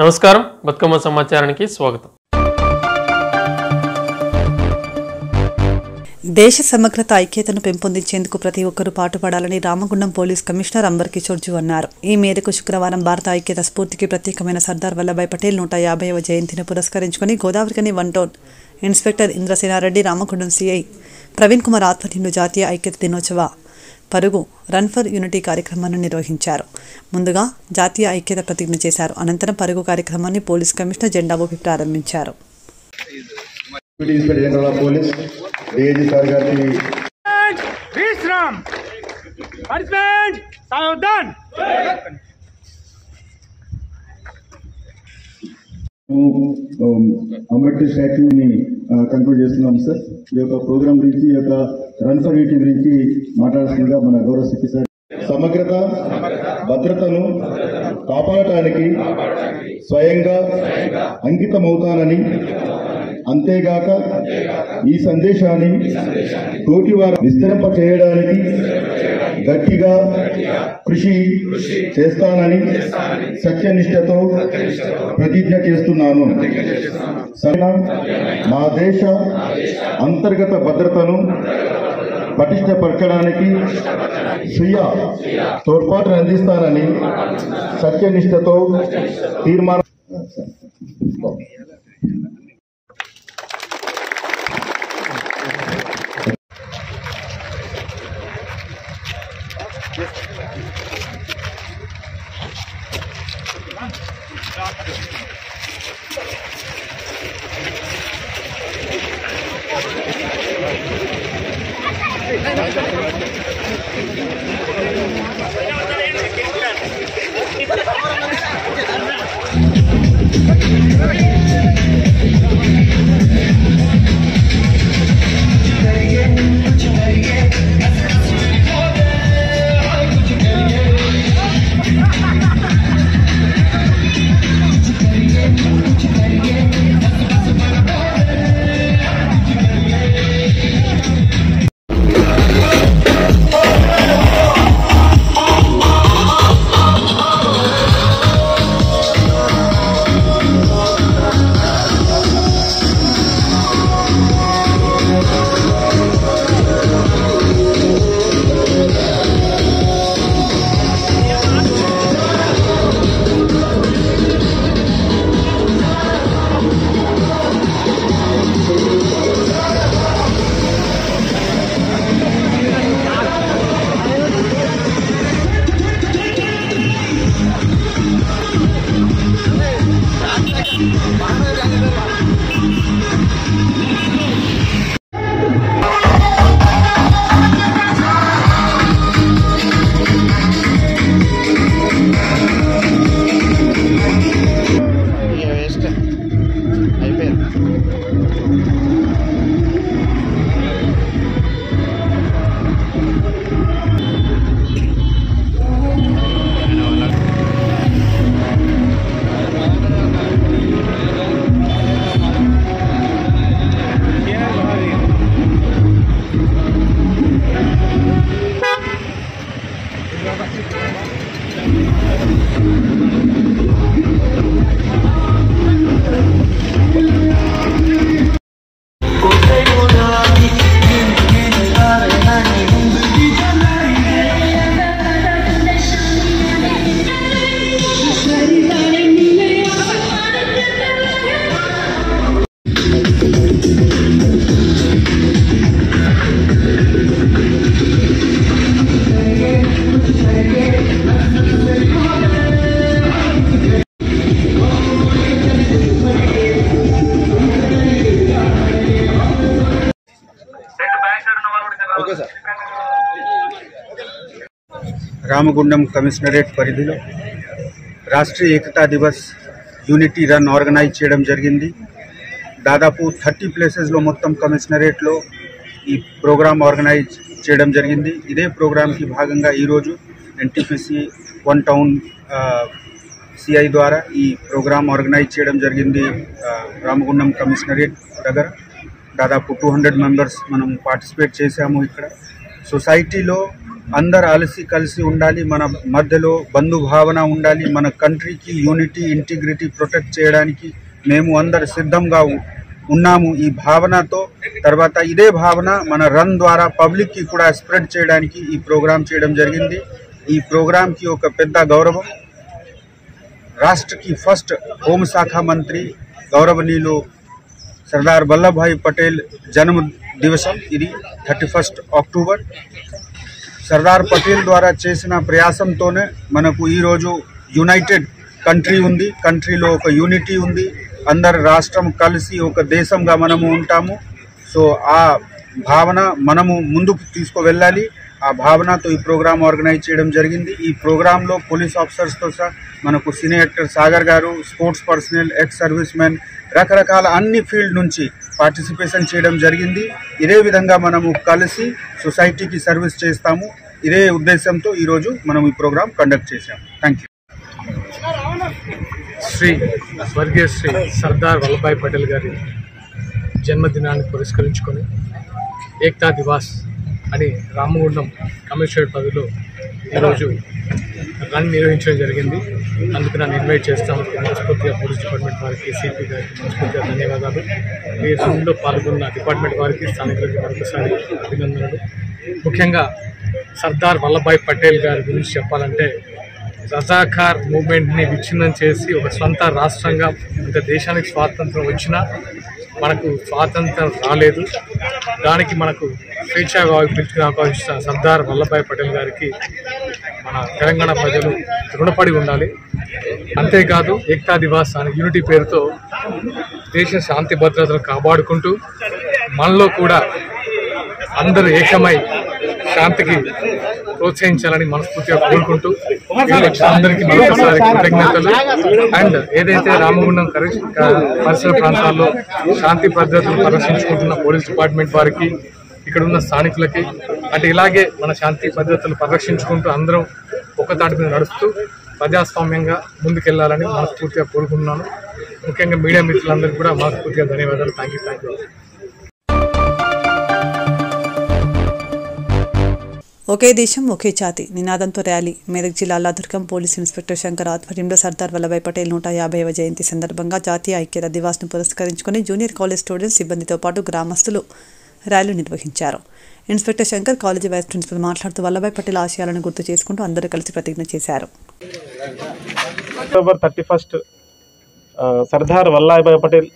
నమస్కారం, బతుకమ్మ సమాచారానికి స్వాగతం. దేశ సమగ్రత ఐక్యతను పెంపొందించేందుకు ప్రతి ఒక్కరూ పాటుపడాలని రామగుండం పోలీస్ కమిషనర్ అంబర్ కిషోర్ జూ అన్నారు. ఈ మేరకు శుక్రవారం భారత ఐక్యత స్ఫూర్తికి ప్రత్యేకమైన సర్దార్ వల్లభాయ్ పటేల్ 150వ జయంతిని పురస్కరించుకుని గోదావరికని 1 town inspector Indrasena Reddy, Ramagundam CI Praveen Kumar ఆధ్వర్యంలో జాతీయ ఐక్యత దినోత్సవ పరుగు రన్ ఫర్ యూనిటీ కార్యక్రమాన్ని నిర్వహించారు. ముందుగా జాతీయ ఐక్యత ప్రతిజ్ఞ చేశారు. అనంతరం పరుగు కార్యక్రమాన్ని పోలీస్ కమిషనర్ జెండా ఊపి ప్రారంభించారు. అంబేద్కర్ స్టాచ్యూని కంక్లూడ్ చేస్తున్నాం సార్. ఈ యొక్క ప్రోగ్రాం గురించి, ఈ యొక్క రన్ ఫర్ యూనిటీ గురించి మాట్లాడుతుండగా మన గౌరవ సిపి సార్ సమగ్రత భద్రతను కాపాడటానికి స్వయంగా అంకితమవుతానని, అంతేగాక ఈ సందేశాన్ని తోటివారు విస్తరింప చేయడానికి గట్టిగా కృషి చేస్తానని సత్యనిష్టతో ప్రతిజ్ఞ చేస్తున్నాను. నా దేశ అంతర్గత భద్రతను పటిష్టపరచడానికి స్వీయ తోడ్పాటును అందిస్తానని సత్యనిష్టతో తీర్మానం. రామగుండం కమిషనరేట్ పరిధిలో రాష్ట్రీయ ఏకతా దివస్ యూనిటీ రన్ ఆర్గనైజ్ చేయడం జరిగింది. దాదాపు 30 ప్లేసెస్లో మొత్తం కమిషనరేట్లో ఈ ప్రోగ్రామ్ ఆర్గనైజ్ చేయడం జరిగింది. ఇదే ప్రోగ్రాంకి భాగంగా ఈరోజు ఎన్టీపీసీ 1 టౌన్ సిఐ ద్వారా ఈ ప్రోగ్రామ్ ఆర్గనైజ్ చేయడం జరిగింది. రామగుండం కమిషనరేట్ దగ్గర దాదాపు 200 మెంబర్స్ మనం పార్టిసిపేట్ చేశాము. ఇక్కడ సొసైటీలో అందరు కలిసి ఉండాలి, మన మధ్యలో బంధుభావన ఉండాలి, మన కంట్రీకి యూనిటీ ఇంటిగ్రిటీ ప్రొటెక్ట్ చేయడానికి మేము అందరు సిద్ధంగా ఉన్నాము ఈ భావనతో. తర్వాత ఇదే భావన మన రన్ ద్వారా పబ్లిక్కి కూడా స్ప్రెడ్ చేయడానికి ఈ ప్రోగ్రాం చేయడం జరిగింది. ఈ ప్రోగ్రాంకి ఒక పెద్ద గౌరవం రాష్ట్రకి ఫస్ట్ హోంశాఖ మంత్రి గౌరవనీయులు సర్దార్ వల్లభాయ్ పటేల్ జన్మ దివసం, ఇది 31 అక్టోబర్. సర్దార్ పటేల్ ద్వారా చేసిన ప్రయాసంతోనే మనకు ఈరోజు యునైటెడ్ కంట్రీ ఉంది, కంట్రీలో ఒక యూనిటీ ఉంది, అందరు రాష్ట్రం కలిసి ఒక దేశంగా మనము ఉంటాము. సో ఆ భావన మనము ముందుకు తీసుకువెళ్ళాలి. ఆ భావనతో ఈ ప్రోగ్రాం ఆర్గనైజ్ చేయడం జరిగింది. ఈ ప్రోగ్రాంలో పోలీస్ ఆఫీసర్స్తో సహా మనకు సినీ యాక్టర్ సాగర్ గారు, sports personal, ex service men, రకరకాల అన్ని ఫీల్డ్ నుంచి పార్టిసిపేషన్ చేయడం జరిగింది. ఇదే విధంగా మనము కలిసి సొసైటీకి సర్వీస్ చేస్తాము. ఇదే ఉద్దేశంతో ఈరోజు మనం ఈ ప్రోగ్రాం కండక్ట్ చేశాము. Thank you. స్వర్గీయ శ్రీ సర్దార్ వల్లభాయ్ పటేల్ గారి జన్మదినాన్ని పురస్కరించుకొని ఏక్తా దివాస్ అని రామగుండం కమిషనరేట్ పరిధిలో ఈరోజు రన్ నిర్వహించడం జరిగింది. అందుకు నన్ను ఇన్వైట్ చేస్తాము. మనస్ఫూర్తిగా పోలీస్ డిపార్ట్మెంట్ వారికి, సిపి గారికి మనస్ఫూర్తిగా ధన్యవాదాలు. ఈ రన్లో పాల్గొన్న డిపార్ట్మెంట్ వారికి, స్థానికులకి మరొకసారి అభినందనలు. ముఖ్యంగా సర్దార్ వల్లభాయ్ పటేల్ గారి గురించి చెప్పాలంటే రజాకార్ మూవ్మెంట్ని విచ్ఛిన్నం చేసి ఒక స్వంత రాష్ట్రంగా ఇంకా దేశానికి స్వాతంత్రం వచ్చినా మనకు స్వాతంత్రం రాలేదు. దానికి మనకు స్వేచ్ఛగా ఆవిష్కరించిన సర్దార్ వల్లభాయ్ పటేల్ గారికి మన తెలంగాణ ప్రజలు రుణపడి ఉండాలి. అంతేకాదు ఏక్తా దివాస్ అనే యూనిటీ పేరుతో దేశ శాంతి భద్రతను కాపాడుకుంటూ మనలో కూడా అందరూ ఏకమై శాంతికి ప్రోత్సహించాలని మనస్ఫూర్తిగా కోరుకుంటూ అందరికీ మరొకసారి కృతజ్ఞతలు. అండ్ ఏదైతే రామగుండం పరిసర ప్రాంతాల్లో శాంతి భద్రతను పరిరక్షించుకుంటున్న పోలీస్ డిపార్ట్మెంట్ వారికి, ఇక్కడ ఉన్న స్థానికులకి, అంటే ఇలాగే మన శాంతి భద్రతలు పరిరక్షించుకుంటూ అందరం ఒక తాటి మీద నడుస్తూ ప్రజాస్వామ్యంగా ముందుకెళ్లాలని మనస్ఫూర్తిగా కోరుకుంటున్నాను. ముఖ్యంగా మీడియా మిత్రులందరికీ కూడా మనస్ఫూర్తిగా ధన్యవాదాలు. Thank you. ఒకే దేశం ఒకే జాతి నినాదంతో ర్యాలీ. మెదక్ జిల్లా అల్లాదుర్గం పోలీస్ ఇన్స్పెక్టర్ శంకర్ ఆధ్వర్యంలో సర్దార్ వల్లభాయ్ పటేల్ 150వ జయంతి సందర్భంగా జాతీయ ఐక్యత దివాస్ను పురస్కరించుకుని జూనియర్ కాలేజ్ స్టూడెంట్స్, సిబ్బందితో పాటు గ్రామస్తులు ర్యాలీ నిర్వహించారు. Inspector Shankar college vice principal మాట్లాడుతూ వల్లభాయ్ పటేల్ ఆశయాలను గుర్తు చేసుకుంటూ అందరూ కలిసి ప్రతిజ్ఞ చేశారు. అక్టోబర్ 31 సర్దార్ వల్లభాయ్ పటేల్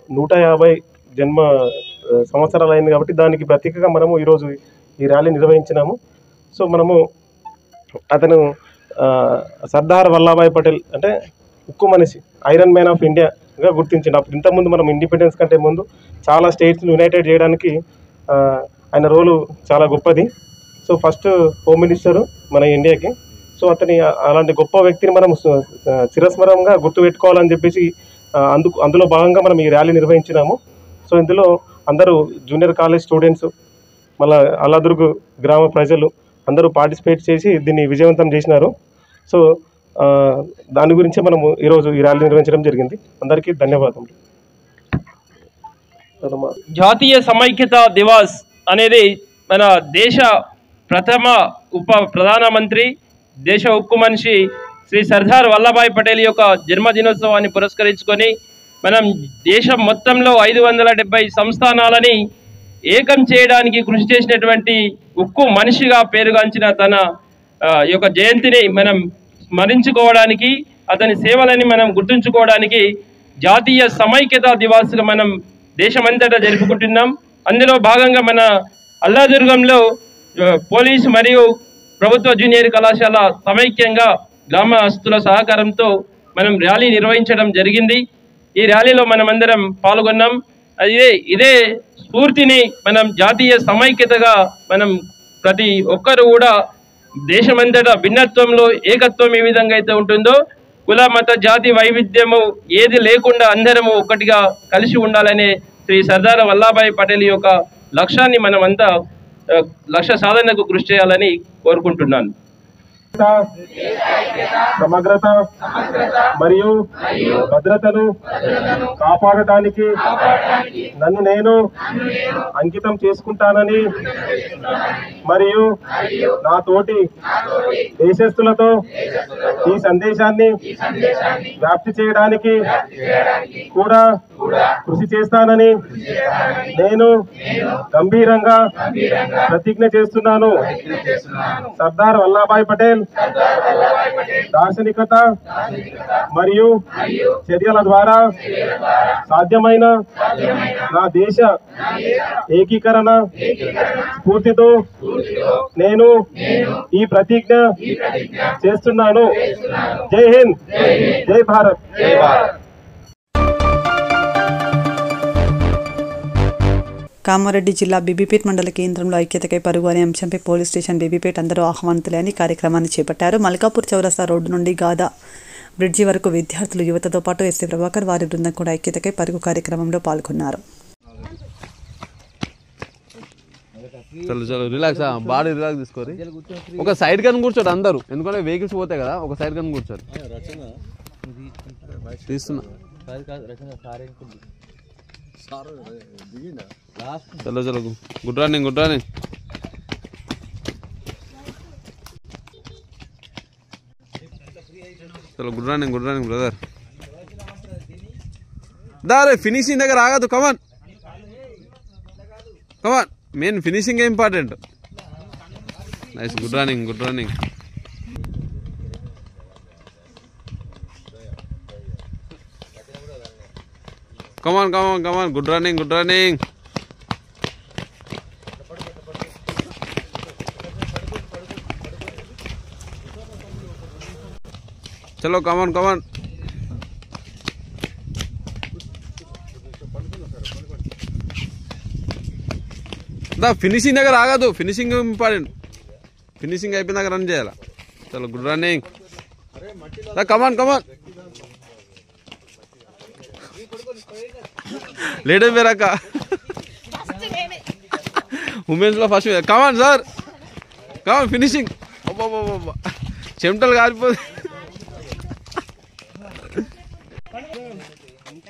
150 జన్మ సంవత్సరాలు అయింది కాబట్టి దానికి ప్రతీకగా మనము ఈరోజు ఈ ర్యాలీ నిర్వహించినాము. సో మనము అతను సర్దార్ వల్లభాయ్ పటేల్ అంటే ఉక్కు మనిషి, ఐరన్ మ్యాన్ ఆఫ్ ఇండియాగా గుర్తించింది. అప్పుడు ఇంతకుముందు మనం ఇండిపెండెన్స్ కంటే ముందు చాలా స్టేట్స్ని యునైటెడ్ చేయడానికి ఆయన రోలు చాలా గొప్పది. సో ఫస్ట్ హోమ్ మినిస్టరు మన ఇండియాకి. సో అతని అలాంటి గొప్ప వ్యక్తిని మనం చిరస్మరంగా గుర్తుపెట్టుకోవాలని చెప్పేసి అందులో భాగంగా మనం ఈ ర్యాలీ నిర్వహించినాము. సో ఇందులో అందరూ జూనియర్ కాలేజ్ స్టూడెంట్స్, మళ్ళీ అల్లాదుర్గ్ గ్రామ ప్రజలు అందరూ పార్టిసిపేట్ చేసి దీన్ని విజయవంతం చేసినారు. సో దాని గురించి మనము ఈరోజు ఈ ర్యాలీ నిర్వహించడం జరిగింది. అందరికీ ధన్యవాదములు. జాతీయ సమైక్యత దివాస్ అనేది మన దేశ ప్రథమ ప్రధానమంత్రి, దేశ ఉక్కు మనిషి శ్రీ సర్దార్ వల్లభాయ్ పటేల్ యొక్క జన్మదినోత్సవాన్ని పురస్కరించుకొని మనం దేశం మొత్తంలో 570 సంస్థానాలని ఏకం చేయడానికి కృషి చేసినటువంటి ఉక్కు మనిషిగా పేరుగాంచిన తన యొక్క జయంతిని మనం స్మరించుకోవడానికి, అతని సేవలని మనం గుర్తుంచుకోవడానికి జాతీయ సమైక్యత దివాస్గా మనం దేశమంతటా జరుపుకుంటున్నాం. అందులో భాగంగా మన అల్లాదుర్గంలో పోలీసు మరియు ప్రభుత్వ జూనియర్ కళాశాల సమైక్యంగా గ్రామస్తుల సహకారంతో మనం ర్యాలీ నిర్వహించడం జరిగింది. ఈ ర్యాలీలో మనమందరం పాల్గొన్నాం. ఇదే స్ఫూర్తిని మనం జాతీయ సమైక్యతగా మనం ప్రతి ఒక్కరు కూడా దేశమంతటా భిన్నత్వంలో ఏకత్వం ఏ విధంగా అయితే ఉంటుందో కుల మత జాతి వైవిధ్యము ఏది లేకుండా అందరము ఒక్కటిగా కలిసి ఉండాలనే శ్రీ సర్దార్ వల్లభాయ్ పటేల్ యొక్క లక్ష్యాన్ని మనమంతా లక్ష్య సాధనకు కృషి చేయాలని కోరుకుంటున్నాను. సమగ్రత మరియు భద్రతను కాపాడటానికి నన్ను నేను అంకితం చేసుకుంటానని మరియు నా తోటి దేశస్తులతో ఈ సందేశాన్ని వ్యాప్తి చేయడానికి కూడా కృషి చేస్తానని నేను గంభీరంగా ప్రతిజ్ఞ చేస్తున్నాను. సర్దార్ వల్లభాయ్ పటేల్ దార్శనికత మరియు చర్యల ద్వారా సాధ్యమైన నా దేశ ఏకీకరణ స్ఫూర్తితో నేను ఈ ప్రతిజ్ఞ చేస్తున్నాను. జై హింద్, జై భారత్. కామారెడ్డి జిల్లా బీబీపేట్ మండల కేంద్రంలో ఐక్యతకై పరుగు అనే అంశంపై పోలీస్ స్టేషన్ బీబీపేట్ అందరూ ఆహ్వానితులే అని కార్యక్రమాన్ని చేపట్టారు. మల్కాపూర్ చౌరస్తా రోడ్డు నుండి గాదా బ్రిడ్జి వరకు విద్యార్థులు, యువతతో పాటు ఎస్సీ ప్రభాకర్ వారి బృందం కూడా ఐక్యతకై పరుగు కార్యక్రమంలో పాల్గొన్నారు. రిలాక్స్, బాడీ రిలాక్స్ తీసుకోరి. ఒక సైడ్ కని కూర్చోడు అందరూ, ఎందుకంటే వెహికల్స్ పోతాయి కదా. ఒక సైడ్ కని కూర్చోరు. తీస్తున్నా. చలో చలో, గుడ్ రన్నింగ్, గుడ్ రన్నింగ్. చలో, good running, good running brother. దారే ఫినిషింగ్ దగ్గర ఆగదు. Come on come on, main finishing important. Nice, good running, good running. Come on come on come on, good running, good running. చలో, కమాన్ కమాన్. దా ఫినిషింగ్ దగ్గర ఆగదు, ఫినిషింగ్ ఇంపార్టెంట్. ఫినిషింగ్ అయిపోయిన దగ్గర run చేయాలా. చలో, గుడ్ రన్నింగ్. దా కమాన్ కమాన్. లేడీస్ వేరాక ఉమెన్స్ లో first. Come on sir, come on finishing. అబ్బా చెమటలు కారిపోదు.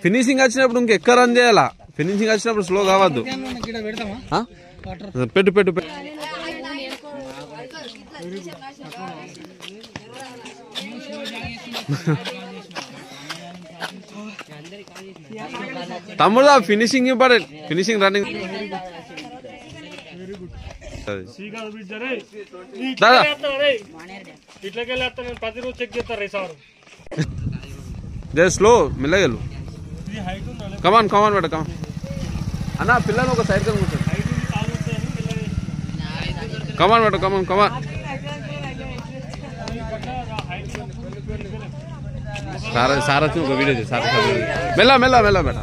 ఫినిషింగ్ వచ్చినప్పుడు ఇంకెక్క రన్ చేయాలా. ఫినిషింగ్ వచ్చినప్పుడు స్లో కావద్దు. పెట్టు పెట్టు పెట్టు. తమ్ముడు finishing important. Finishing running. Slow మెల్లగలు. కమాన్ కమాన్ బేట కమాన్. అన్న పిల్లలు ఒక సైడ్ కూర్చోండి. కమాన్ బేట కమాన్ కమాన్. సారా ఒక వీడియో చేసి సారా మెల్ల మెల్ల మెల్ల బేట.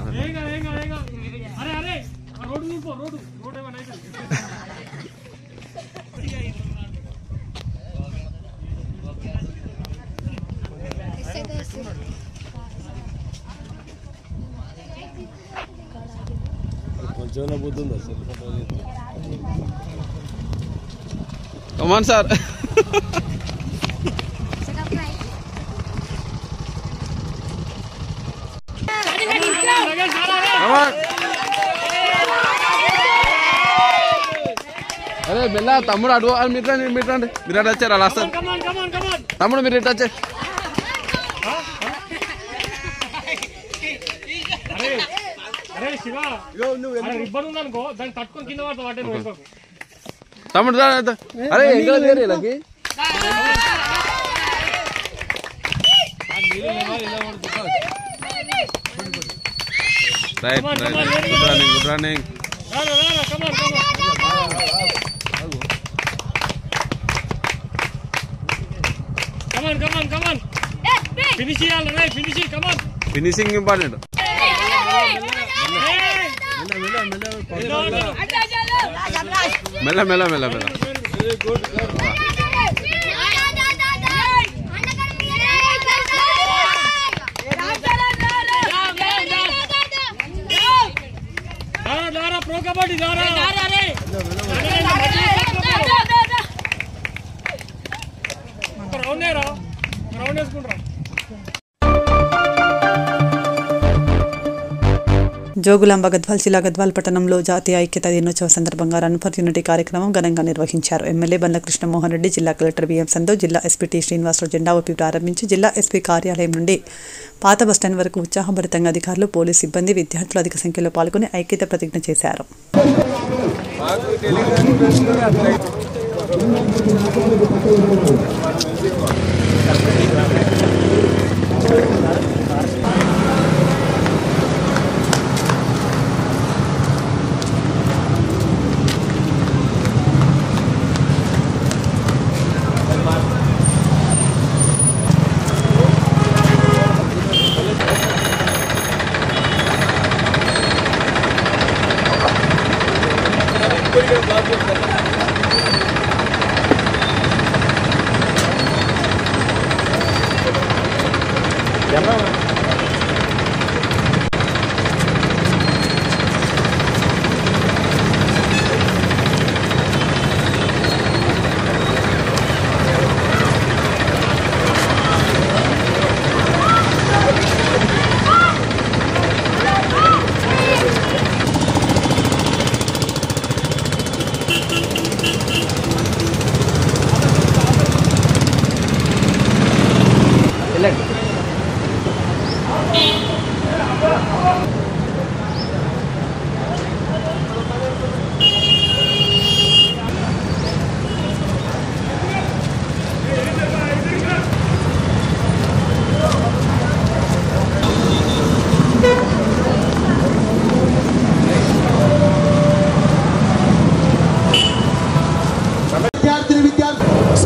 Come on sir. అరే మెల్ల తమ్ముడు అడుగు. మీరు రండి, మీరు రండి, మీరు అటు వచ్చారు. అలా వస్తారు తమ్ముడు, మీరు ఇటు వచ్చారు. తమ్ముడు అరే ఇంకా లేరు. Right right, good running, good running. Finishing important. మెల్ల మెల్ల మెల్ల మెల్ల. జోగులాంబ గద్వాల్ జిల్లా గద్వాల్ పట్టణంలో జాతీయ ఐక్యతా దినోత్సవ సందర్భంగా రన్ ఫర్ యూనిటీ కార్యక్రమం ఘనంగా నిర్వహించారు. ఎమ్మెల్యే బండ్ల కృష్ణమోహన్ రెడ్డి, జిల్లా కలెక్టర్ బిఎం సంతోష్, జిల్లా ఎస్పీ టి శ్రీనివాసరావు జెండా ఊపి ప్రారంభించి జిల్లా ఎస్పీ కార్యాలయం నుండి పాత బస్టాండ్ వరకు ఉత్సాహభరితంగా అధికారులు, పోలీసు సిబ్బంది, విద్యార్థులు అధిక సంఖ్యలో పాల్గొని ఐక్యత ప్రతిజ్ఞ చేశారు.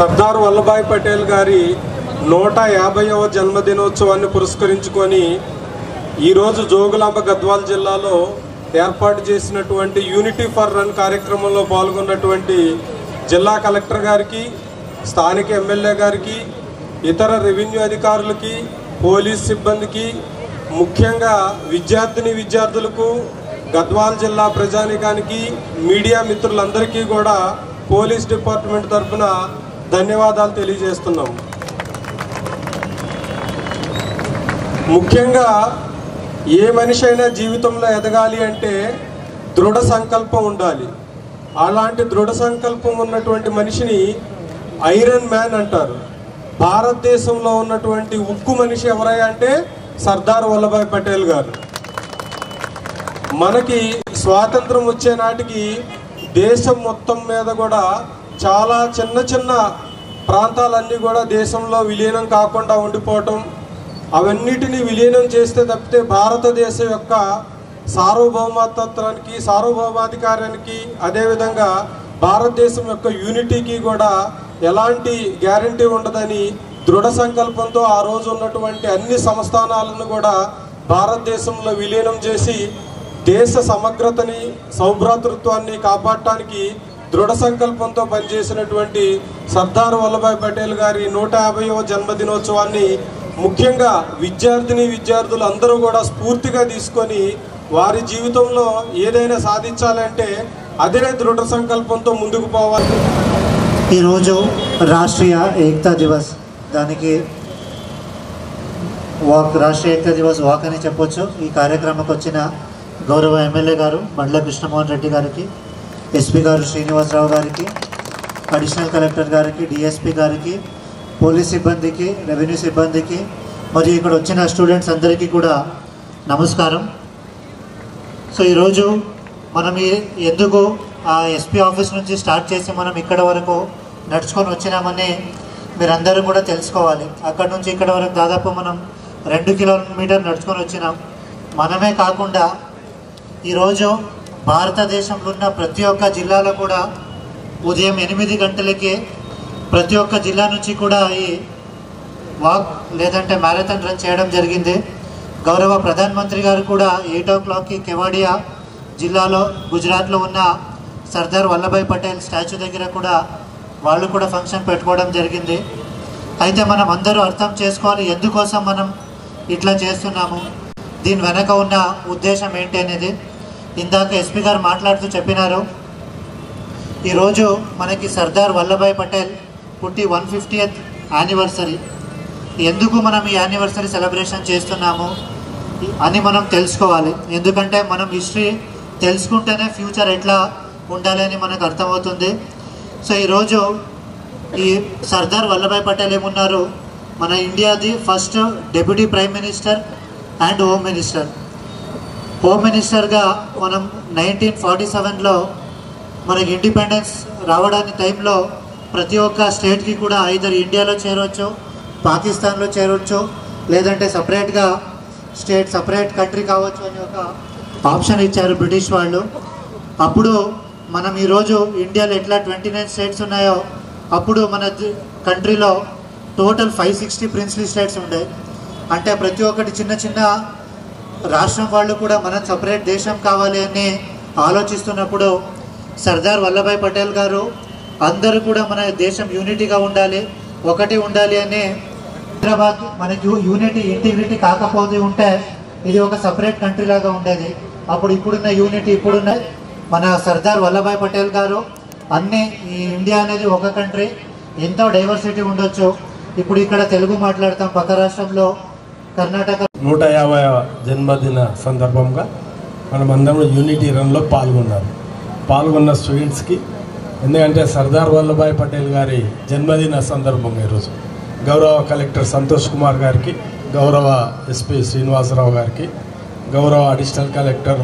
సర్దార్ వల్లభాయ్ పటేల్ గారి 150వ జన్మదినోత్సవాన్ని పురస్కరించుకొని ఈరోజు జోగులాంబ గద్వాల్ జిల్లాలో ఏర్పాటు చేసినటువంటి యూనిటీ ఫర్ రన్ కార్యక్రమంలో పాల్గొన్నటువంటి జిల్లా కలెక్టర్ గారికి, స్థానిక ఎమ్మెల్యే గారికి, ఇతర రెవెన్యూ అధికారులకి, పోలీస్ సిబ్బందికి, ముఖ్యంగా విద్యార్థులకు, గద్వాల్ జిల్లా ప్రజానికానికి, మీడియా మిత్రులందరికీ కూడా పోలీస్ డిపార్ట్మెంట్ తరఫున ధన్యవాదాలు తెలియజేస్తున్నాం. ముఖ్యంగా ఏ మనిషి అయినా జీవితంలో ఎదగాలి అంటే దృఢ సంకల్పం ఉండాలి. అలాంటి దృఢ సంకల్పం ఉన్నటువంటి మనిషిని ఐరన్ మ్యాన్ అంటారు. భారతదేశంలో ఉన్నటువంటి ఉక్కు మనిషి ఎవరయ్యా అంటే సర్దార్ వల్లభాయ్ పటేల్ గారు. మనకి స్వాతంత్రం వచ్చే నాటికి దేశం మొత్తం మీద కూడా చాలా చిన్న ప్రాంతాలన్నీ కూడా దేశంలో విలీనం కాకుండా ఉండిపోవటం, అవన్నిటినీ విలీనం చేస్తే తప్పితే భారతదేశం యొక్క సార్వభౌమత్వానికి, సార్వభౌమాధికారానికి, అదేవిధంగా భారతదేశం యొక్క యూనిటీకి కూడా ఎలాంటి గ్యారంటీ ఉండదని దృఢ సంకల్పంతో ఆ రోజు ఉన్నటువంటి అన్ని సంస్థానాలను కూడా భారతదేశంలో విలీనం చేసి దేశ సమగ్రతని, సౌభ్రాతృత్వాన్ని కాపాడటానికి దృఢ సంకల్పంతో పనిచేసినటువంటి సర్దార్ వల్లభాయ్ పటేల్ గారి 150వ జన్మదినోత్సవాన్ని ముఖ్యంగా విద్యార్థులు అందరూ కూడా స్ఫూర్తిగా తీసుకొని వారి జీవితంలో ఏదైనా సాధించాలంటే అదే దృఢ సంకల్పంతో ముందుకు పోవాలి. ఈరోజు రాష్ట్రీయ ఏకతా దివస్, దానికి రాష్ట్రీయ ఏకతా దివస్ వాక్ అని చెప్పొచ్చు. ఈ కార్యక్రమంకి వచ్చిన గౌరవ ఎమ్మెల్యే గారు బండ్ల కృష్ణమోహన్ రెడ్డి గారికి, ఎస్పీ గారు శ్రీనివాసరావు గారికి, అడిషనల్ కలెక్టర్ గారికి, డిఎస్పీ గారికి, పోలీస్ సిబ్బందికి, రెవెన్యూ సిబ్బందికి, మరియు ఇక్కడ వచ్చిన స్టూడెంట్స్ అందరికీ కూడా నమస్కారం. సో ఈరోజు మనం ఎందుకు ఆ ఎస్పీ ఆఫీస్ నుంచి స్టార్ట్ చేసి మనం ఇక్కడ వరకు నడుచుకొని వచ్చినామని మీరందరూ కూడా తెలుసుకోవాలి. అక్కడ నుంచి ఇక్కడ వరకు దాదాపు మనం 2 కిలోమీటర్లు నడుచుకొని వచ్చినాం. మనమే కాకుండా ఈరోజు భారతదేశంలో ఉన్న ప్రతి ఒక్క జిల్లాలో కూడా ఉదయం 8 గంటలకి ప్రతి ఒక్క జిల్లా నుంచి కూడా ఈ వాక్ లేదంటే మ్యారథాన్ రన్ చేయడం జరిగింది. గౌరవ ప్రధానమంత్రి గారు కూడా 8 o'clockకి కెవాడియా జిల్లాలో గుజరాత్లో ఉన్న సర్దార్ వల్లభాయ్ పటేల్ స్టాచ్యూ దగ్గర కూడా వాళ్ళు కూడా ఫంక్షన్ పెట్టుకోవడం జరిగింది. అయితే మనం అందరూ అర్థం చేసుకోవాలి ఎందుకోసం మనం ఇట్లా చేస్తున్నాము, దీని వెనక ఉన్న ఉద్దేశం ఏంటి అనేది. ఇందాక ఎస్పీ గారు మాట్లాడుతూ చెప్పినారు, ఈరోజు మనకి సర్దార్ వల్లభాయ్ పటేల్ పుట్టి 150th యానివర్సరీ. ఎందుకు మనం ఈ యానివర్సరీ సెలబ్రేషన్ చేస్తున్నాము అని మనం తెలుసుకోవాలి. ఎందుకంటే మనం హిస్టరీ తెలుసుకుంటేనే ఫ్యూచర్ ఎట్లా ఉండాలి అని మనకు అర్థమవుతుంది. సో ఈరోజు ఈ సర్దార్ వల్లభాయ్ పటేల్ ఏమున్నారు, మన ఇండియాది first deputy prime minister and home minister. Home మినిస్టర్గా మనం 1947లో మనకి ఇండిపెండెన్స్ రావడానికి టైంలో ప్రతి ఒక్క స్టేట్కి కూడా ఐదర్ ఇండియాలో చేరవచ్చు, పాకిస్తాన్లో చేరవచ్చు, లేదంటే సపరేట్గా స్టేట్ సపరేట్ కంట్రీ కావచ్చు అని ఒక ఆప్షన్ ఇచ్చారు బ్రిటిష్ వాళ్ళు. అప్పుడు మనం ఈరోజు ఇండియాలో ఎట్లా 29 స్టేట్స్ ఉన్నాయో అప్పుడు మన కంట్రీలో టోటల్ 560 ప్రిన్స్లీ స్టేట్స్ ఉండే. అంటే ప్రతి ఒక్కటి చిన్న చిన్న రాష్ట్రం వాళ్ళు కూడా మనం సపరేట్ దేశం కావాలి అని ఆలోచిస్తున్నప్పుడు సర్దార్ వల్లభాయ్ పటేల్ గారు అందరూ కూడా మన దేశం యూనిటీగా ఉండాలి, ఒకటి ఉండాలి అని. హైదరాబాద్ మనకి యూనిటీ ఇంటిగ్రిటీ కాకపోతే ఉంటే ఇది ఒక సపరేట్ కంట్రీ లాగా ఉండేది. అప్పుడు ఇప్పుడున్న యూనిటీ ఇప్పుడున్న మన సర్దార్ వల్లభాయ్ పటేల్ గారు అన్నీ ఈ ఇండియా అనేది ఒక కంట్రీ, ఎంతో డైవర్సిటీ ఉండొచ్చు. ఇప్పుడు ఇక్కడ తెలుగు మాట్లాడతాం, పక్క రాష్ట్రంలో కర్ణాటక 150వ జన్మదిన సందర్భంగా మనమందరం యూనిటీ రన్లో పాల్గొన్న స్టూడెంట్స్కి, ఎందుకంటే సర్దార్ వల్లభాయ్ పటేల్ గారి జన్మదిన సందర్భంగా ఈరోజు గౌరవ కలెక్టర్ సంతోష్ కుమార్ గారికి, గౌరవ ఎస్పీ శ్రీనివాసరావు గారికి, గౌరవ అడిషనల్ కలెక్టర్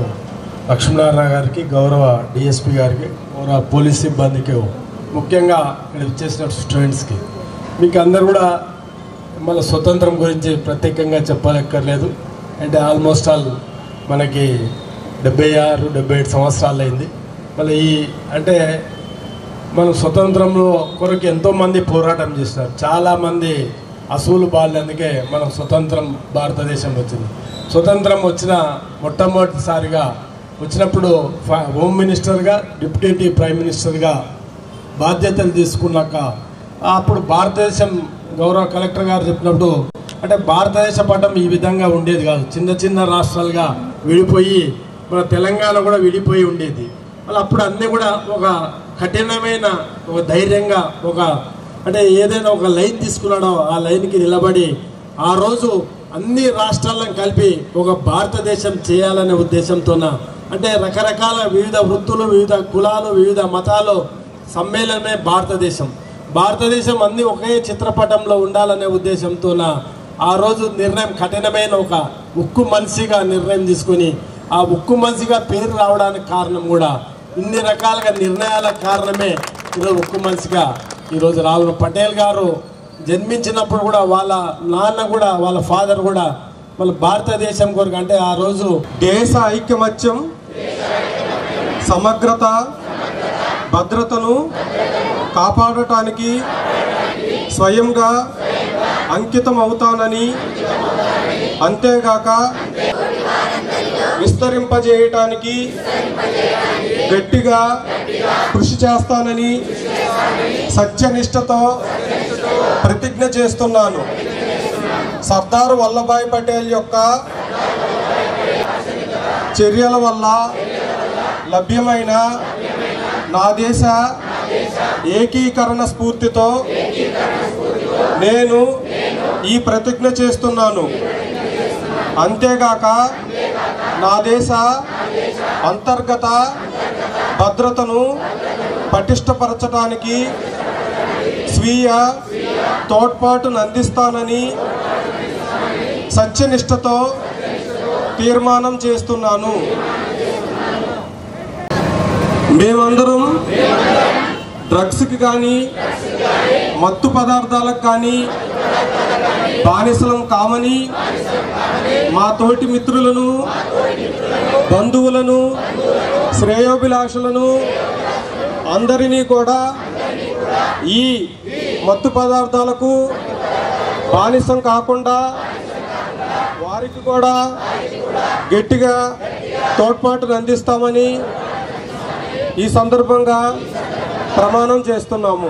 లక్ష్మీనారాయణ గారికి, గౌరవ డిఎస్పీ గారికి, గౌరవ పోలీస్ సిబ్బందికి, ముఖ్యంగా ఇక్కడ ఇచ్చేసిన స్టూడెంట్స్కి, మీకు అందరు కూడా మన స్వతంత్రం గురించి ప్రత్యేకంగా చెప్పలేక్కర్లేదు. అంటే ఆల్మోస్ట్ ఆల్ మనకి 76-77 సంవత్సరాలు అయింది. మళ్ళీ అంటే మనం స్వతంత్రంలో కొరకు ఎంతోమంది పోరాటం చేస్తారు, చాలామంది అసూలు బాలేందుకే మనం స్వతంత్రం భారతదేశం వచ్చింది. స్వతంత్రం వచ్చిన మొట్టమొదటిసారిగా వచ్చినప్పుడు హోమ్ మినిస్టర్గా, డిప్యూటీ ప్రైమ్ మినిస్టర్గా బాధ్యతలు తీసుకున్నాక అప్పుడు భారతదేశం గౌరవ కలెక్టర్ గారు చెప్పినప్పుడు అంటే భారతదేశ పటం ఈ విధంగా ఉండేది కాదు, చిన్న చిన్న రాష్ట్రాలుగా విడిపోయి మన తెలంగాణ కూడా విడిపోయి ఉండేది. మళ్ళీ అప్పుడు అన్నీ కూడా ఒక కఠినమైన ఒక ధైర్యంగా ఒక అంటే ఏదైనా ఒక లైన్ తీసుకున్నాడో ఆ లైన్కి నిలబడి ఆ రోజు అన్ని రాష్ట్రాలను కలిపి ఒక భారతదేశం చేయాలనే ఉద్దేశంతోన అంటే రకరకాల వివిధ వృత్తులు, వివిధ కులాలు, వివిధ మతాలు సమ్మేళనమే భారతదేశం అన్ని ఒకే చిత్రపటంలో ఉండాలనే ఉద్దేశంతోన ఆ రోజు నిర్ణయం కఠినమైన ఒక ఉక్కు మనిషిగా నిర్ణయం తీసుకొని ఆ ఉక్కు మనిషిగా పేరు రావడానికి కారణం కూడా ఇన్ని రకాలుగా నిర్ణయాల కారణమే ఈరోజు ఉక్కు మనిషిగా ఈరోజు రాహుల్ పటేల్ గారు జన్మించినప్పుడు కూడా వాళ్ళ నాన్న కూడా వాళ్ళ ఫాదర్ కూడా వాళ్ళ భారతదేశం కొరకు అంటే ఆ రోజు దేశ ఐకమత్యం, సమగ్రత, భద్రతను కాపాడటానికి స్వయంగా అంకితం అవుతానని, అంతేగాక విస్తరింపజేయటానికి గట్టిగా కృషి చేస్తానని సత్యనిష్టతో ప్రతిజ్ఞ చేస్తున్నాను. సర్దార్ వల్లభాయ్ పటేల్ యొక్క చర్యల వల్ల లభ్యమైన నా దేశ ఏకీకరణ స్ఫూర్తితో నేను ఈ ప్రతిజ్ఞ చేస్తున్నాను. అంతేగాక నా దేశ అంతర్గత భద్రతను పటిష్టపరచడానికి స్వీయ తోడ్పాటును అందిస్తానని సత్యనిష్టతో తీర్మానం చేస్తున్నాను. మేమందరం డ్రగ్స్కి కానీ మత్తు పదార్థాలకు కానీ బానిసలం కామని మా తోటి మిత్రులను, బంధువులను, శ్రేయోభిలాషులను అందరినీ కూడా ఈ మత్తు పదార్థాలకు బానిసం కాకుండా వారికి కూడా గట్టిగా తోడ్పాటును అందిస్తామని ఈ సందర్భంగా ప్రమాణం చేస్తున్నాము.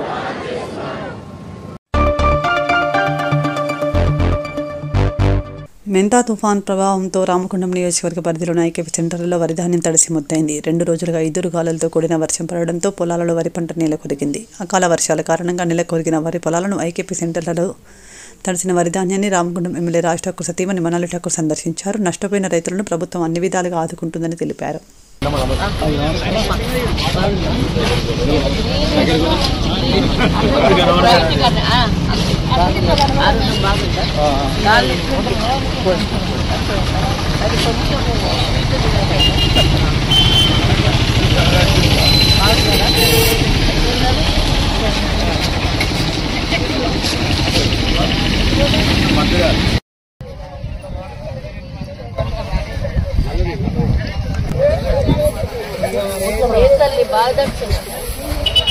మెంతా తుఫాన్ ప్రభావంతో రామగుండం నియోజకవర్గ పరిధిలోని ఐకేపీ సెంటర్లలో వరి ధాన్యం తడిసి ముద్దైంది. 2 రోజులుగా ఈదురుగాలులతో కూడిన వర్షం పడడంతో పొలాలలో వరి పంట నేలకొరిగింది. అకాల వర్షాల కారణంగా నెలకొరిగిన వరి పొలాలను ఐకేపీ సెంటర్లలో తడిసిన వరి ధాన్యాన్ని రామగుండం ఎమ్మెల్యే రాజ్ ఠాకూర్ సతీమణి మనాలి ఠాకూర్ సందర్శించారు. నష్టపోయిన రైతులను ప్రభుత్వం అన్ని విధాలుగా ఆదుకుంటుందని తెలిపారు.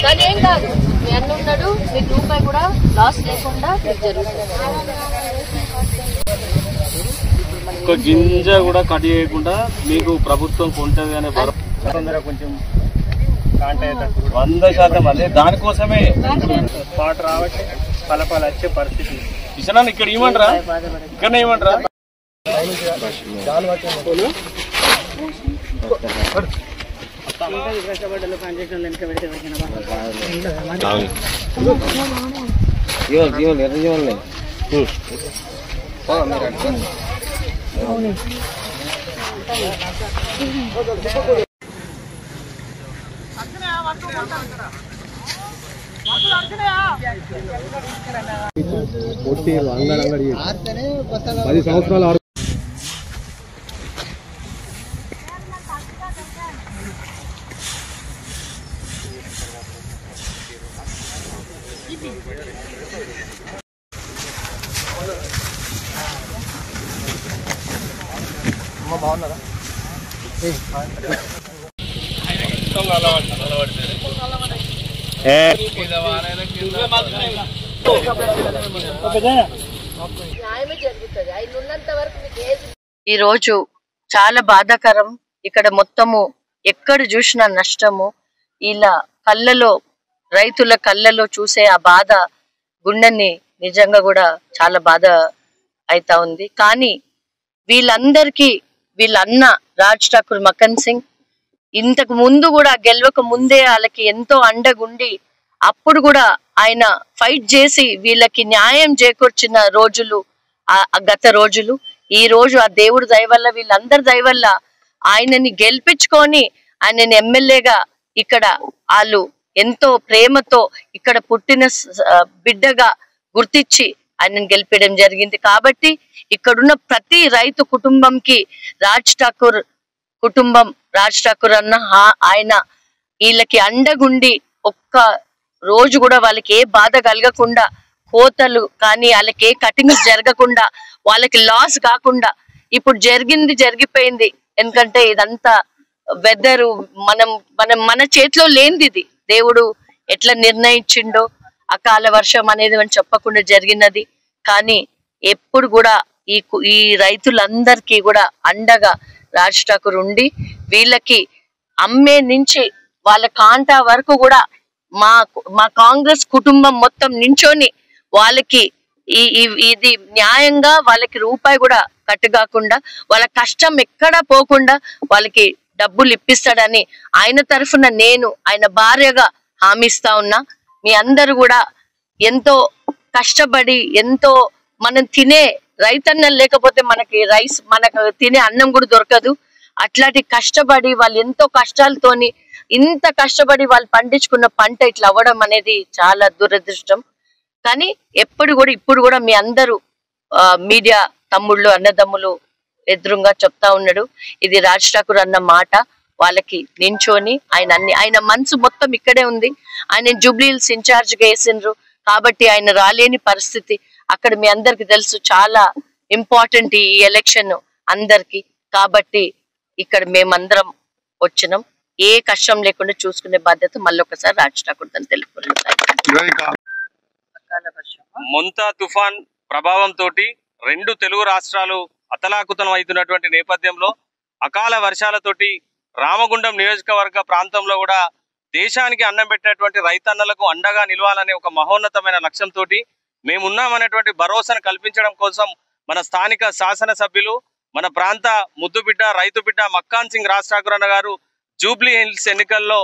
కానీ ఏం కాదు, మీ అన్న ఉన్నాడు, మీకు రూపాయి కూడా లాస్ లేకుండా మీకు జరుగుతుంది. ఒక గింజ కూడా కట్ చేయకుండా మీకు ప్రభుత్వం కొంటది అనే కొంచెం 100% అదే దానికోసమే పాట రావట్లే ఫలపాలు వచ్చే పరిస్థితి. ఇసనా ఇక్కడ ఇవ్వమంటారా, ఇక్కడ ఇవ్వమంటారా? అంగడి 10 సంవత్సరాలు బాగున్నారా? ఈరోజు చాలా బాధాకరం. ఇక్కడ మొత్తము ఎక్కడ చూసినా నష్టము. ఇలా కళ్ళలో, రైతుల కళ్ళలో చూసే ఆ బాధ గుండెని నిజంగా కూడా చాలా బాధ అయితా ఉంది. కానీ వీళ్ళందరికీ వీళ్ళ అన్న రాజ్ ఠాకూర్ మకన్ సింగ్ ఇంతకు ముందు కూడా గెలవక ముందే వాళ్ళకి ఎంతో అండగుండి అప్పుడు కూడా ఆయన ఫైట్ చేసి వీళ్ళకి న్యాయం చేకూర్చిన రోజులు గత రోజులు. ఈ రోజు ఆ దేవుడు దయ వల్ల, వీళ్ళందరి దయ వల్ల ఆయనని గెలిపించుకొని ఆయనని ఎమ్మెల్యేగా ఇక్కడ వాళ్ళు ఎంతో ప్రేమతో ఇక్కడ పుట్టిన బిడ్డగా గుర్తించి ఆయనను గెలిపేయడం జరిగింది. కాబట్టి ఇక్కడున్న ప్రతి రైతు కుటుంబంకి రాజ్ ఠాకూర్ కుటుంబం, రాజ్ ఠాకూర్ అన్న ఆయన వీళ్ళకి అండగుండి ఒక్క రోజు కూడా వాళ్ళకి ఏ బాధ కలగకుండా, కోతలు కానీ వాళ్ళకి ఏ కటింగ్స్ జరగకుండా, వాళ్ళకి లాస్ కాకుండా, ఇప్పుడు జరిగిపోయింది. ఎందుకంటే ఇదంతా వెదరు మన చేతిలో లేనిది. ఇది దేవుడు ఎట్లా నిర్ణయించిండో అకాల వర్షం అనేది మనం చెప్పకుండా జరిగినది. కానీ ఎప్పుడు కూడా ఈ రైతులందరికీ కూడా అండగా రాజ్ ఠాకూర్ ఉండి వీళ్ళకి అమ్మే నుంచి వాళ్ళ కాంటా వరకు కూడా మా కాంగ్రెస్ కుటుంబం మొత్తం నించొని వాళ్ళకి ఇది న్యాయంగా వాళ్ళకి రూపాయి కూడా కట్టుగాకుండా, వాళ్ళ కష్టం ఎక్కడా పోకుండా వాళ్ళకి డబ్బులు ఇప్పిస్తాడని ఆయన తరఫున నేను ఆయన భార్యగా హామీ ఇస్తా ఉన్నా. మీ అందరు కూడా ఎంతో కష్టపడి, ఎంతో మనం తినే రైతన్నం లేకపోతే మనకి మనకు తినే అన్నం కూడా దొరకదు. అట్లాంటి కష్టపడి వాళ్ళు ఎంతో కష్టాలతోని ఇంత కష్టపడి వాళ్ళు పండించుకున్న పంట ఇట్లా అవ్వడం అనేది చాలా దురదృష్టం. కానీ ఇప్పుడు కూడా మీ అందరూ మీడియా తమ్ముళ్ళు, అన్నదమ్ములు ఎదురుగా చెప్తా ఉన్నాడు. ఇది రాజ్ ఠాకూర్ అన్న మాట. వాళ్ళకి నించోని ఆయన మనసు మొత్తం ఇక్కడే ఉంది. ఆయన జూబ్లీ హిల్స్ ఇన్ఛార్జ్ గా వేసిండ్రు కాబట్టి ఆయన రాలేని పరిస్థితి. అక్కడ మీ అందరికి తెలుసు, చాలా ఇంపార్టెంట్ ఈ ఎలక్షన్ అందరికి. కాబట్టి ఇక్కడ మేమందరం వచ్చినాం. ఏ కష్టం లేకుండా చూసుకునే బాధ్యత మళ్ళొకసారి రాజ్ ఠాకూర్ అని తెలుపుకున్నాం. మొంతా తుఫాన్ ప్రభావంతో 2 తెలుగు రాష్ట్రాలు అతలాకుతలం అవుతున్నటువంటి నేపథ్యంలో అకాల వర్షాలతోటి రామగుండం నియోజకవర్గ ప్రాంతంలో కూడా దేశానికి అన్నం పెట్టినటువంటి రైతన్నలకు అండగా నిలవాలనే ఒక మహోన్నతమైన లక్ష్యంతో మేమున్నామనేటువంటి భరోసాను కల్పించడం కోసం మన స్థానిక శాసనసభ్యులు మన ప్రాంత ముద్దుబిడ్డ రైతు బిడ్డ మక్కాన్ సింగ్ రాజ్ ఠాకూర్ అన్న గారు జూబ్లీ హిల్స్ ఎన్నికల్లో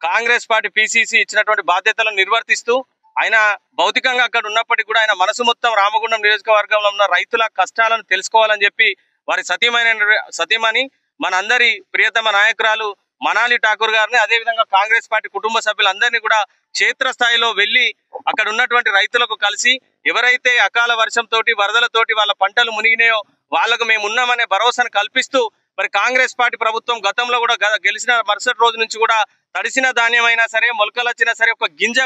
కాంగ్రెస్ పార్టీ పిసిసి ఇచ్చినటువంటి బాధ్యతలను నిర్వర్తిస్తూ ఆయన భౌతికంగా అక్కడ ఉన్నప్పటికీ కూడా ఆయన మనసు మొత్తం రామగుండం నియోజకవర్గంలో ఉన్న రైతుల కష్టాలను తెలుసుకోవాలని చెప్పి వారి సతీమణి మనందరి ప్రియతమ నాయకురాలు మనాలి ఠాకూర్ గారిని అదేవిధంగా కాంగ్రెస్ పార్టీ కుటుంబ సభ్యులందరినీ కూడా క్షేత్రస్థాయిలో వెళ్లి అక్కడ ఉన్నటువంటి రైతులకు కలిసి ఎవరైతే అకాల వర్షంతో వరదలతోటి వాళ్ళ పంటలు మునిగినాయో వాళ్లకు మేము ఉన్నామనే భరోసాను కల్పిస్తూ మరి కాంగ్రెస్ పార్టీ ప్రభుత్వం గతంలో కూడా గెలిచిన మరుసటి రోజు నుంచి కూడా తడిసిన ధాన్యం అయినా సరే మొలకలు వచ్చినా సరే ఒక గింజ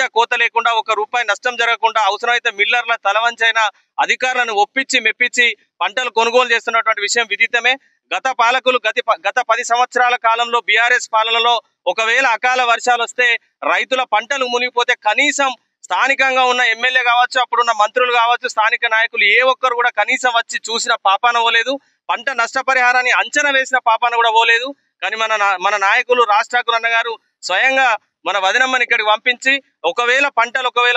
కోత లేకుండా ఒక రూపాయి నష్టం జరగకుండా అవసరమైతే మిల్లర్ల తలవంచైన అధికారులను ఒప్పించి మెప్పించి పంటలు కొనుగోలు చేస్తున్నటువంటి విషయం విదితమే. గత 10 సంవత్సరాల కాలంలో బీఆర్ఎస్ పాలనలో ఒకవేళ అకాల వర్షాలు వస్తే రైతుల పంటలు మునిగిపోతే కనీసం స్థానికంగా ఉన్న ఎమ్మెల్యే కావచ్చు, అప్పుడున్న మంత్రులు కావచ్చు, స్థానిక నాయకులు ఏ ఒక్కరు కూడా కనీసం వచ్చి చూసిన పాపాన పోలేదు. పంట నష్టపరిహారాన్ని అంచనా వేసిన పాపాన కూడా పోలేదు. కానీ మన నాయకులు రాజ్ ఠాకూర్ అన్న గారు స్వయంగా మన వదినమ్మని ఇక్కడికి పంపించి ఒకవేళ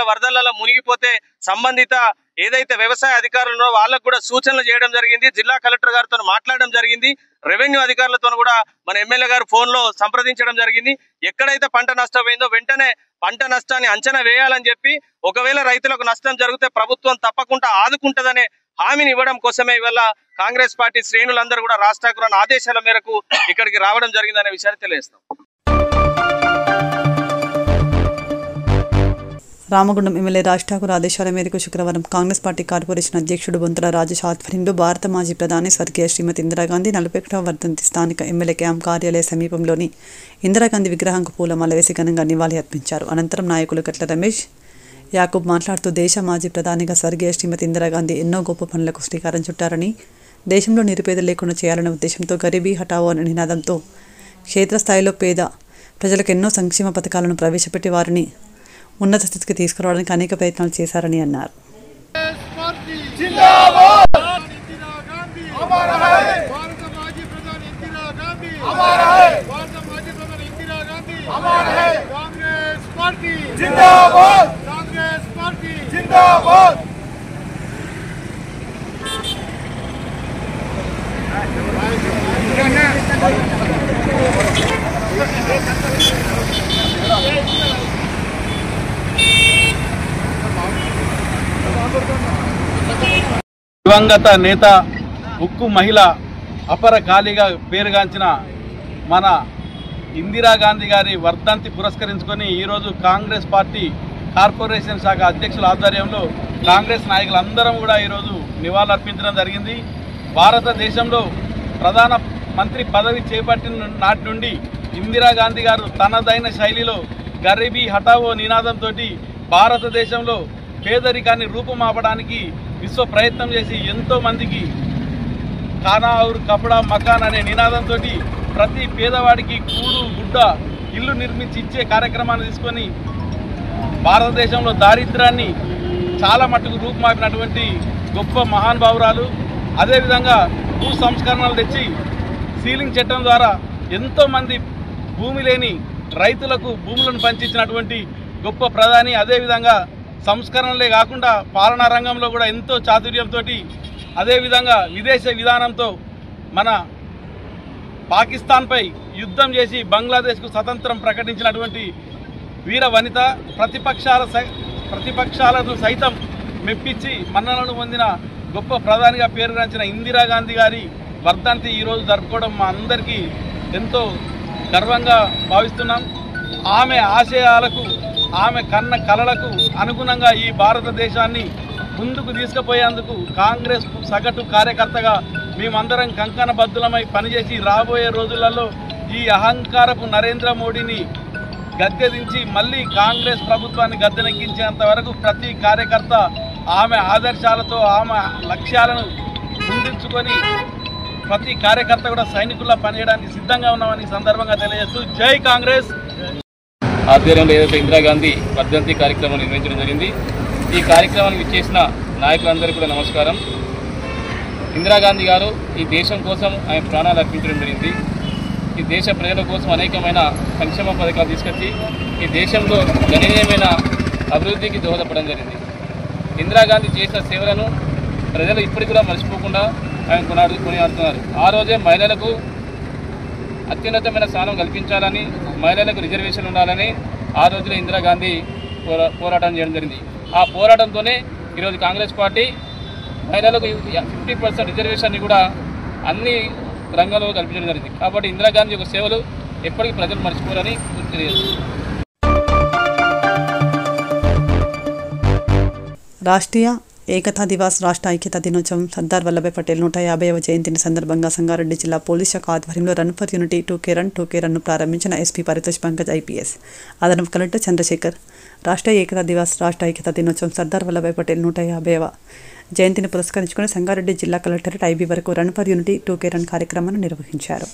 వరదలలో మునిగిపోతే సంబంధిత ఏదైతే వ్యవసాయ అధికారులు వాళ్ళకు కూడా సూచనలు చేయడం జరిగింది. జిల్లా కలెక్టర్ గారితో మాట్లాడడం జరిగింది. రెవెన్యూ అధికారులతో కూడా మన ఎమ్మెల్యే గారు ఫోన్లో సంప్రదించడం జరిగింది. ఎక్కడైతే పంట నష్టమైందో వెంటనే పంట నష్టాన్ని అంచనా వేయాలని చెప్పి ఒకవేళ రైతులకు నష్టం జరిగితే ప్రభుత్వం తప్పకుండా ఆదుకుంటదనే హామీని ఇవ్వడం కోసమే ఇవాళ కాంగ్రెస్ పార్టీ శ్రేణులందరూ కూడా రాజ్ ఠాకూర్ అన్న ఆదేశాల మేరకు ఇక్కడికి రావడం జరిగిందనే విషయాన్ని తెలియజేస్తాం. రామగుండం ఎమ్మెల్యే రాజ్ ఠాకూర్ ఆదేశాల మేరకు శుక్రవారం కాంగ్రెస్ పార్టీ కార్పొరేషన్ అధ్యక్షుడు బొంతల రాజేష్ ఆధ్వర్యంలో భారత మాజీ ప్రధాని స్వర్గీయ శ్రీమతి ఇందిరాగాంధీ 41వ వర్ధంతి స్థానిక ఎమ్మెల్యే క్యాంప్ కార్యాలయ సమీపంలోని ఇందిరాగాంధీ విగ్రహానికి పూలమాల వేసి ఘనంగా నివాళి అర్పించారు. అనంతరం నాయకులు గట్ల రమేష్ యాకూబ్ మాట్లాడుతూ దేశ మాజీ ప్రధానిగా స్వర్గీయ శ్రీమతి ఇందిరాగాంధీ ఎన్నో గొప్ప పనులకు శ్రీకారం చుట్టారని, దేశంలో నిరుపేదలు లేకుండా చేయాలనే ఉద్దేశంతో గరీబీ హఠావో అనే నినాదంతో క్షేత్రస్థాయిలో పేద ప్రజలకు ఎన్నో సంక్షేమ పథకాలను ప్రవేశపెట్టి వారిని ఉన్నత స్థితికి తీసుకురావడానికి అనేక ప్రయత్నాలు చేశారని అన్నారు. దివంగత నేత, ఉక్కు మహిళ, అపర ఖాళీగా పేరుగాంచిన మన ఇందిరాగాంధీ గారి వర్ధంతి పురస్కరించుకొని ఈరోజు కాంగ్రెస్ పార్టీ కార్పొరేషన్ శాఖ అధ్యక్షుల ఆధ్వర్యంలో కాంగ్రెస్ నాయకులందరం కూడా ఈరోజు నివాళులర్పించడం జరిగింది. భారతదేశంలో ప్రధాన మంత్రి పదవి చేపట్టిన నాటి నుండి ఇందిరాగాంధీ గారు తనదైన శైలిలో గరీబీ హఠావో నినాదంతో భారతదేశంలో పేదరికాన్ని రూపుమాపడానికి విశ్వ ప్రయత్నం చేసి ఎంతోమందికి ఖానా ఔర్ కపడా మకాన్ అనే నినాదంతో ప్రతి పేదవాడికి కూడు గుడ్డ ఇల్లు నిర్మించి ఇచ్చే కార్యక్రమాన్ని తీసుకొని భారతదేశంలో దారిద్ర్యాన్ని చాలా మట్టుకు రూపుమాపినటువంటి గొప్ప మహానుభావురాలు. అదేవిధంగా భూ సంస్కరణలు తెచ్చి సీలింగ్ చట్టం ద్వారా ఎంతోమంది భూమి లేని రైతులకు భూములను పంచిచ్చినటువంటి గొప్ప ప్రధాని. అదేవిధంగా సంస్కరణలే కాకుండా పాలనా రంగంలో కూడా ఎంతో చాతుర్యంతో, అదేవిధంగా విదేశ విధానంతో మన పాకిస్తాన్పై యుద్ధం చేసి బంగ్లాదేశ్కు స్వతంత్రం ప్రకటించినటువంటి వీర వనిత. ప్రతిపక్షాలను సైతం మెప్పించి మన్ననలు పొందిన గొప్ప ప్రధానిగా పేరుగాంచిన ఇందిరాగాంధీ గారి వర్ధంతి ఈరోజు జరుపుకోవడం మా అందరికీ ఎంతో గర్వంగా భావిస్తున్నాం. ఆమె ఆశయాలకు, ఆమె కన్న కలలకు అనుగుణంగా ఈ భారతదేశాన్ని ముందుకు తీసుకుపోయేందుకు కాంగ్రెస్ సగటు కార్యకర్తగా మేమందరం కంకణబద్ధులమై పనిచేసి రాబోయే రోజులలో ఈ అహంకారపు నరేంద్ర మోడీని గద్దెదించి మళ్ళీ కాంగ్రెస్ ప్రభుత్వాన్ని గద్దెనెక్కించేంత వరకు ప్రతి కార్యకర్త ఆమె ఆదర్శాలతో, ఆమె లక్ష్యాలను ముందుంచుకొని ప్రతి కార్యకర్త కూడా సైనికుల్లా పనిచేయడానికి సిద్ధంగా ఉన్నామని సందర్భంగా తెలియజేస్తూ జై కాంగ్రెస్ ఆధ్వర్యంలో ఏదైతే ఇందిరాగాంధీ వర్ధంతి కార్యక్రమం నిర్వహించడం జరిగింది. ఈ కార్యక్రమానికి చేసిన నాయకులందరికీ కూడా నమస్కారం. ఇందిరాగాంధీ గారు ఈ దేశం కోసం ఆయన ప్రాణాలు అర్పించడం జరిగింది. ఈ దేశ ప్రజల కోసం అనేకమైన సంక్షేమ పథకాలు తీసుకొచ్చి ఈ దేశంలో గణనీయమైన అభివృద్ధికి దోహదపడడం జరిగింది. ఇందిరాగాంధీ చేసిన సేవలను ప్రజలు ఇప్పటికి కూడా మర్చిపోకుండా ఆయన కొనియాడుతున్నారు. ఆ రోజే మహిళలకు అత్యున్నతమైన స్థానం కల్పించాలని, మహిళలకు రిజర్వేషన్ ఉండాలని ఆ రోజులో ఇందిరాగాంధీ పోరాటం చేయడం జరిగింది. ఆ పోరాటంతోనే ఈరోజు కాంగ్రెస్ పార్టీ మహిళలకు 50% రిజర్వేషన్ని కూడా అన్ని రంగాల్లో కల్పించడం జరిగింది. కాబట్టి ఇందిరాగాంధీ యొక్క సేవలు ఎప్పటికీ ప్రజలు మర్చిపోరని తెలియజేస్తారు. రాష్ట్రీయ ఏకతా దివాస్ రాష్ట్ర ఐక్యతా దినోత్సవం సర్దార్ వల్లభాయ్ పటేల్ 150వ జయంతిని సందర్భంగా సంగారెడ్డి జిల్లా పోలీస్ శాఖ ఆధ్వర్యంలో run for unity 2K run ప్రారంభించిన ఎస్పీ పరితోష్ పంకజ్ IPS, అదనపు కలెక్టర్ చంద్రశేఖర్. రాష్ట్రీయ ఏకతా దివాస్ రాష్ట్ర ఐక్యతా దినోత్సవం సర్దార్ వల్లభాయ్ పటేల్ 150వ జయంతిని పురస్కరించుకుని సంగారెడ్డి జిల్లా కలెక్టరేట్ IB వరకు run for unity 2K run కార్యక్రమాన్ని నిర్వహించారు.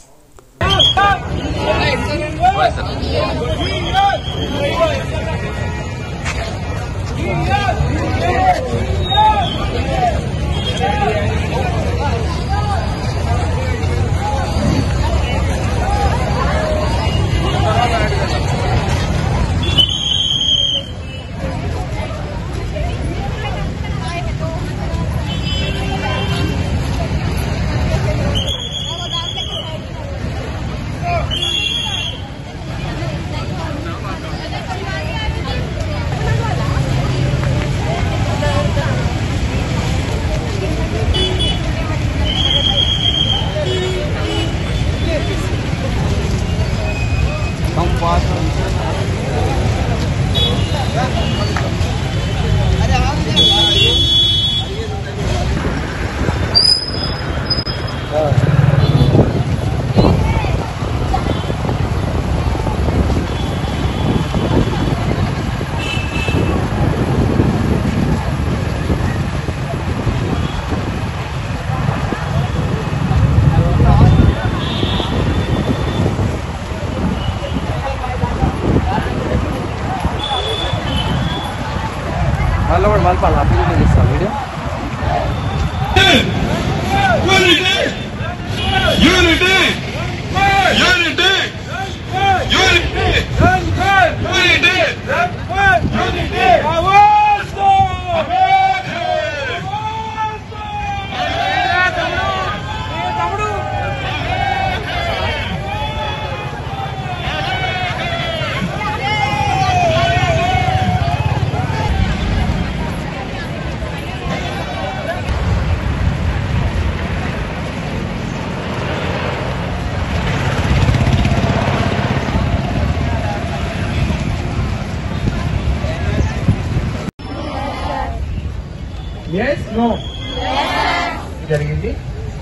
జరిగింది.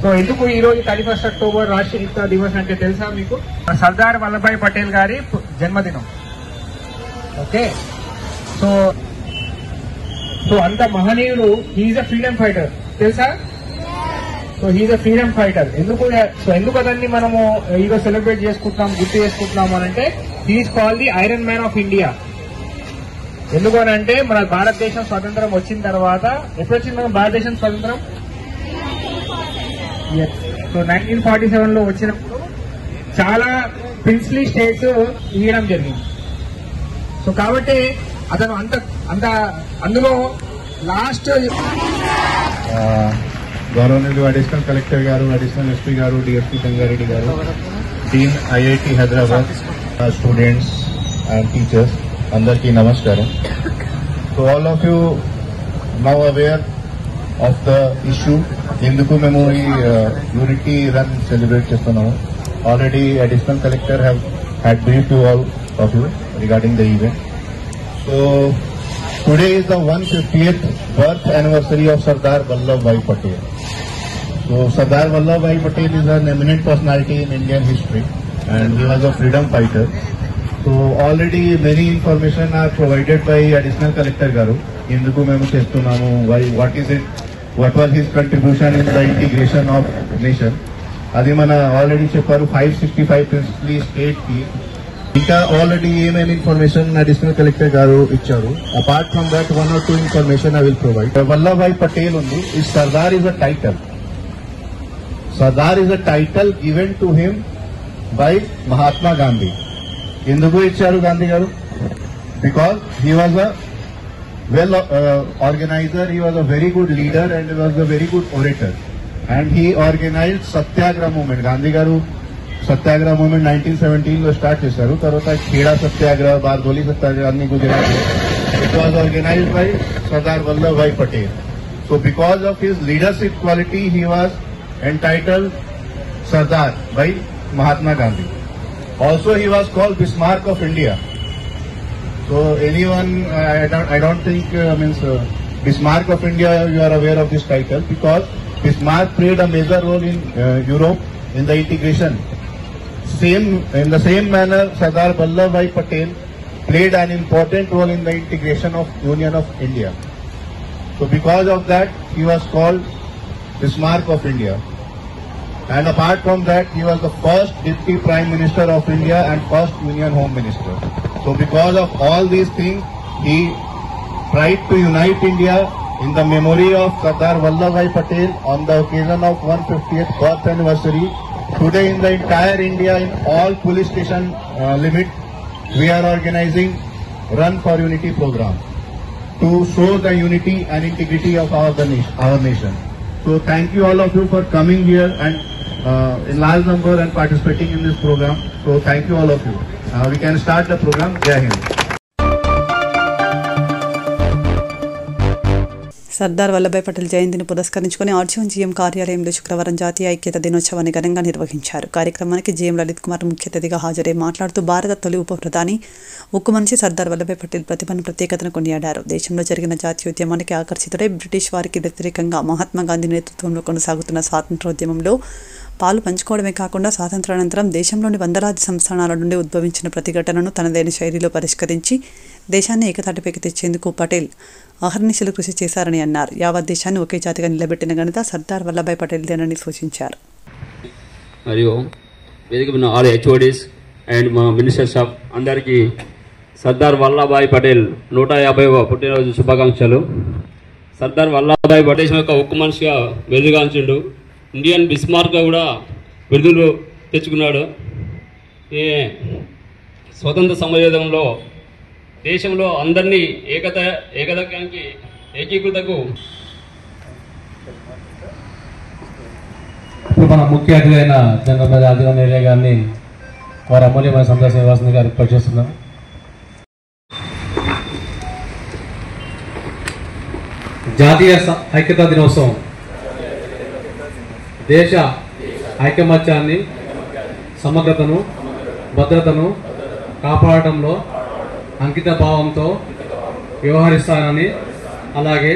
సో ఎందుకు ఈ రోజు 31 అక్టోబర్ రాష్ట్రీయ ఏకతా దివస్ అంటే తెలుసా మీకు? సర్దార్ వల్లభాయ్ పటేల్ గారి జన్మదినం. ఓకే, సో అంత మహనీయుడు, హీఈస్ అ ఫ్రీడమ్ ఫైటర్, తెలుసా? So he's a freedom fighter. ఎందుకు అతన్ని మనము ఈరోజు సెలబ్రేట్ చేసుకుంటున్నాం, గుర్తు చేసుకుంటున్నాం అని అంటే, he's called the iron man of India. ఎందుకు అని అంటే, మన భారతదేశం స్వతంత్రం వచ్చిన తర్వాత, ఎప్పుడు వచ్చింది మన భారతదేశం స్వతంత్రం? సో 1947లో వచ్చినప్పుడు చాలా ప్రిన్స్లీ స్టేట్స్ ఇవ్వడం జరిగింది. సో కాబట్టి అతను అంత అందులో లాస్ట్ గవర్నమెంట్ అడిషనల్ కలెక్టర్ గారు, అడిషనల్ SP గారు, DSP సంగారెడ్డి గారు, dean IIT Hyderabad, students and teachers అందరికీ నమస్కారం. So all of you now aware of the issue, ఎందుకు మేము ఈ యూనిటీ రన్ సెలబ్రేట్ చేస్తున్నాము. Already additional collector had brief to all of you regarding the event. So today is the 150th birth anniversary of Sardar Vallabhbhai Patel. So Sardar Vallabhbhai Patel is an eminent personality in Indian history and he was a freedom fighter. So already many information are provided by additional collector garu. Enduku memu chestunamu, why, what is it, what was his contribution in the integration of nation. Adi mana already chepparu 565 princely state ki ఇంకా already ఏమేమి information additional collector గారు ఇచ్చారు. Apart from that 1 or 2 information I will provide. Vallabhbhai Patel ఉంది, ఈ Sardar is a title. Sardar is a title given to him by Mahatma Gandhi. ఎందుకు ఇచ్చారు గాంధీ గారు? Because he was a well organizer. He was a very good leader and he was a very good orator. And he organized Satyagraha movement. Gandhi garu Satyagraha movement 1917 lo start chesaru. Tarvata Kheda Satyagraha, Bardoli Satyagraha anni Gujarat. It was organized by Sardar Vallabhbhai Patel. So because of his leadership quality, he was entitled Sardar by Mahatma Gandhi. Also, he was called Bismarck of India. So anyone, I don't think Bismarck of India, you are aware of this title, because Bismarck played a major role in Europe in the integration. In the same manner, Sardar Vallabhbhai Patel played an important role in the integration of Union of India. So because of that, he was called Bismarck of India. And apart from that, he was the first Deputy Prime Minister of India and first Union Home Minister. So because of all these things, he tried to unite India in the memory of Sardar Vallabhbhai Patel on the occasion of 150th birth anniversary. Today in the entire India, in all police station limit, we are organizing Run for Unity program to show the unity and integrity of our nation. So thank you all of you for coming here and in large number and participating in this program. So thank you all of you. We can start the program. Jai Hind. Sardar Vallabhbhai Patel జయంతిని పురస్కరించుకుని RG one GM కార్యాలయంలో శుక్రవారం జాతీయ ఐక్యత దినోత్సవాన్ని ఘనంగా నిర్వహించారు. కార్యక్రమానికి జీఎం లలిత్ కుమార్ ముఖ్య అతిథిగా హాజరై మాట్లాడుతూ భారత తొలి ఉప ప్రధాని ఉక్కు మనిషి సర్దార్ వల్లభాయ్ పటేల్ ప్రతిభను ప్రత్యేకతను కొనియాడారు. దేశంలో జరిగిన జాతీయోద్యమానికి ఆకర్షితుడై బ్రిటిష్ వారికి వ్యతిరేకంగా మహాత్మా గాంధీ నేతృత్వంలో కొనసాగుతున్న స్వాతంత్రోద్యమంలో పాలు పంచుకోవడమే కాకుండా స్వాతంత్రానంతరం దేశంలోని వందలాది సంస్థానాల నుండి ఉద్భవించిన ప్రతిఘటనను తనదైన శైలిలో పరిష్కరించి దేశాన్ని ఏకతాటిపైకి తెచ్చేందుకు పటేల్ అహర్నిశలు కృషి చేశారని అన్నారు. యావత్ దేశాన్ని ఒకే జాతిగా నిలబెట్టిన ఘనత సర్దార్ వల్లభాయ్ పటేల్దేనని సూచించారు. మరియు వేదిక ఉన్న ఆల్ హెచ్ఓడీస్ అండ్ మా మినిస్టర్స్ ఆఫ్ అందరికీ సర్దార్ వల్లభాయ్ పటేల్ 150వ పుట్టినరోజు శుభాకాంక్షలు. సర్దార్ వల్లభాయ్ పటేల్ యొక్క ఉక్కు మనిషిగా వెలుగాంచిండు. ఇండియన్ బిస్మార్క్గా కూడా బిరుదులు తెచ్చుకున్నాడు. స్వతంత్ర సమరయోధంలో దేశంలో అందరినీ ఏకదానికి ఏకీకృతకు ఇప్పుడు మన ముఖ్య అతిథి అయిన జనరల్ ఆదివాన్ ఏరియా గారిని వారి అమూల్యమైన సందర్శన నివాసం గారు రిక్వెస్ట్ చేస్తున్నాం. జాతీయ ఐక్యతా దినోత్సవం దేశ ఐకమత్యాన్ని, సమగ్రతను, భద్రతను కాపాడటంలో అంకిత భావంతో వ్యవహరిస్తానని, అలాగే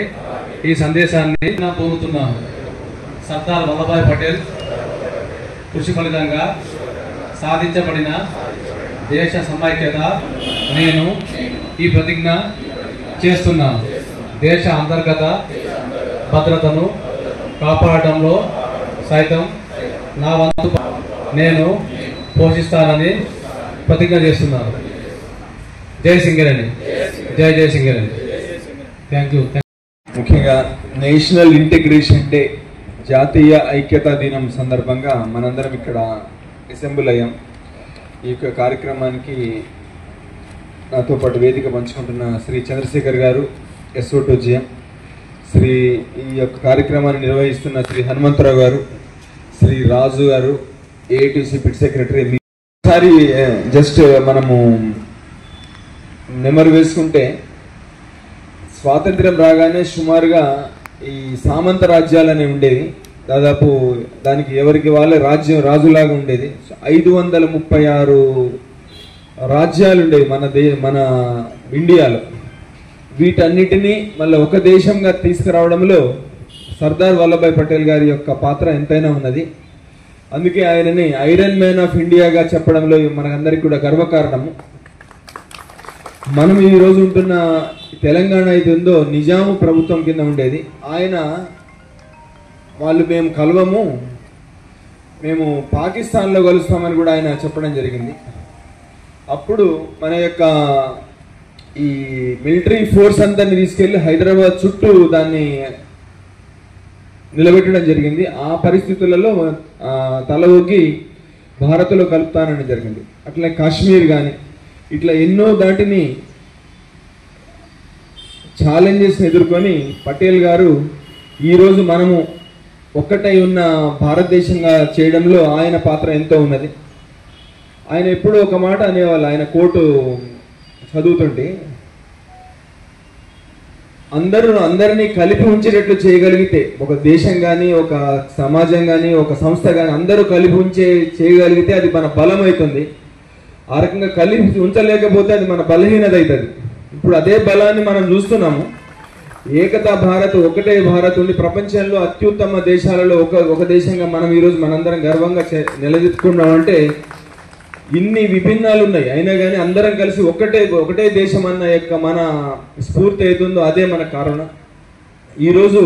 ఈ సందేశాన్ని పొందుతున్నాను. సర్దార్ వల్లభాయ్ పటేల్ కృషి ఫలితంగా సాధించబడిన దేశ సమైక్యత నేను ఈ ప్రతిజ్ఞ చేస్తున్నాను. దేశ అంతర్గత భద్రతను కాపాడటంలో సైతం నా వంతు నేను పోషిస్తానని ప్రతిజ్ఞ చేస్తున్నాను. జై సింగరేణి, జై జై సింగరేణి. Thank you. ముఖ్యంగా నేషనల్ ఇంటిగ్రేషన్ డే, జాతీయ ఐక్యతా దినం సందర్భంగా మనందరం ఇక్కడ అసెంబ్ల్ అయ్యాం. ఈ యొక్క కార్యక్రమానికి నాతో పాటు వేదిక పంచుకుంటున్న శ్రీ చంద్రశేఖర్ గారు, SO2 GM, శ్రీ ఈ యొక్క కార్యక్రమాన్ని నిర్వహిస్తున్న శ్రీ హనుమంతరావు గారు, శ్రీ రాజు గారు, AITC పిట్ సెక్రటరీ. ఒకసారి జస్ట్ మనము నెమరు వేసుకుంటే స్వాతంత్ర్యం రాగానే సుమారుగా ఈ సామంత రాజ్యాలనే ఉండేది. దాదాపు దానికి ఎవరికి వాళ్ళే రాజ్యం రాజులాగా ఉండేది. 536 రాజ్యాలు ఉండేవి మన ఇండియాలో. వీటన్నిటినీ మళ్ళీ ఒక దేశంగా తీసుకురావడంలో సర్దార్ వల్లభాయ్ పటేల్ గారి యొక్క పాత్ర ఎంతైనా ఉన్నది. అందుకే ఆయనని ఐరన్ మ్యాన్ ఆఫ్ ఇండియాగా చెప్పడంలో మనకందరికీ కూడా గర్వకారణము. మనం ఈరోజు ఉంటున్న తెలంగాణ అయితే ఉందో నిజాము ప్రభుత్వం కింద ఉండేది. వాళ్ళు మేము కలవము, మేము పాకిస్తాన్లో కలుస్తామని కూడా ఆయన చెప్పడం జరిగింది. అప్పుడు మన యొక్క ఈ మిలిటరీ ఫోర్స్ అంతా తీసుకెళ్లి హైదరాబాద్ చుట్టూ దాన్ని నిలబెట్టడం జరిగింది. ఆ పరిస్థితులలో తల ఊగి భారత్లో కలుపుతానని జరిగింది. అట్లా కాశ్మీర్ కానీ ఇట్లా ఎన్నో దాటిని ఛాలెంజెస్ని ఎదుర్కొని పటేల్ గారు ఈరోజు మనము ఒక్కటై ఉన్న భారతదేశంగా చేయడంలో ఆయన పాత్ర ఎంతో ఉన్నది. ఆయన ఎప్పుడూ ఒక మాట అనేవాళ్ళు, ఆయన కోటు చదువుతుంటే, అందరినీ కలిపి ఉంచేటట్లు చేయగలిగితే ఒక దేశం కానీ, ఒక సమాజం కానీ, ఒక సంస్థ కానీ అందరూ కలిపి చేయగలిగితే అది మన బలం అవుతుంది. ఆ రకంగా కలిపి ఉంచలేకపోతే అది మన బలహీనత అవుతుంది. ఇప్పుడు అదే బలాన్ని మనం చూస్తున్నాము. ఏకతా భారత్, ఒకటే భారత్ ఉండి ప్రపంచంలో అత్యుత్తమ దేశాలలో ఒక దేశంగా మనం ఈరోజు మనందరం గర్వంగా నిలదెత్తుకున్నామంటే ఇన్ని విభిన్నాలు ఉన్నాయి, అయినా కానీ అందరం కలిసి ఒకటే దేశం అన్న యొక్క మన స్ఫూర్తి అవుతుందో అదే మన కారణం. ఈరోజు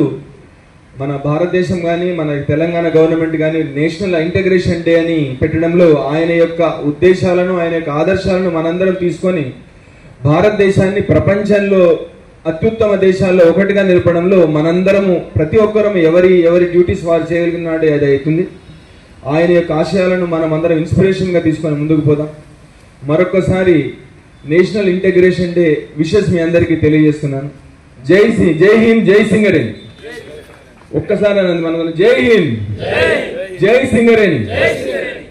మన భారతదేశం కానీ, మన తెలంగాణ గవర్నమెంట్ కానీ నేషనల్ ఇంటిగ్రేషన్ డే అని పెట్టడంలో ఆయన యొక్క ఉద్దేశాలను, ఆయన యొక్క ఆదర్శాలను మనందరం తీసుకొని భారతదేశాన్ని ప్రపంచంలో అత్యుత్తమ దేశాల్లో ఒకటిగా నిలపడంలో మనందరము ప్రతి ఒక్కరము ఎవరి డ్యూటీస్ వారు చేయగలిగినాడే అది అవుతుంది. ఆయన యొక్క ఆశయాలను మనం అందరం ఇన్స్పిరేషన్గా తీసుకొని ముందుకు పోదాం. మరొకసారి నేషనల్ ఇంటిగ్రేషన్ డే విషెస్ మీ అందరికీ తెలియజేస్తున్నాను. జై హింద్, జై సింగరేణి. ఒక్కసారి అన్నది మనం జై హింద్, జై సింగరేణి,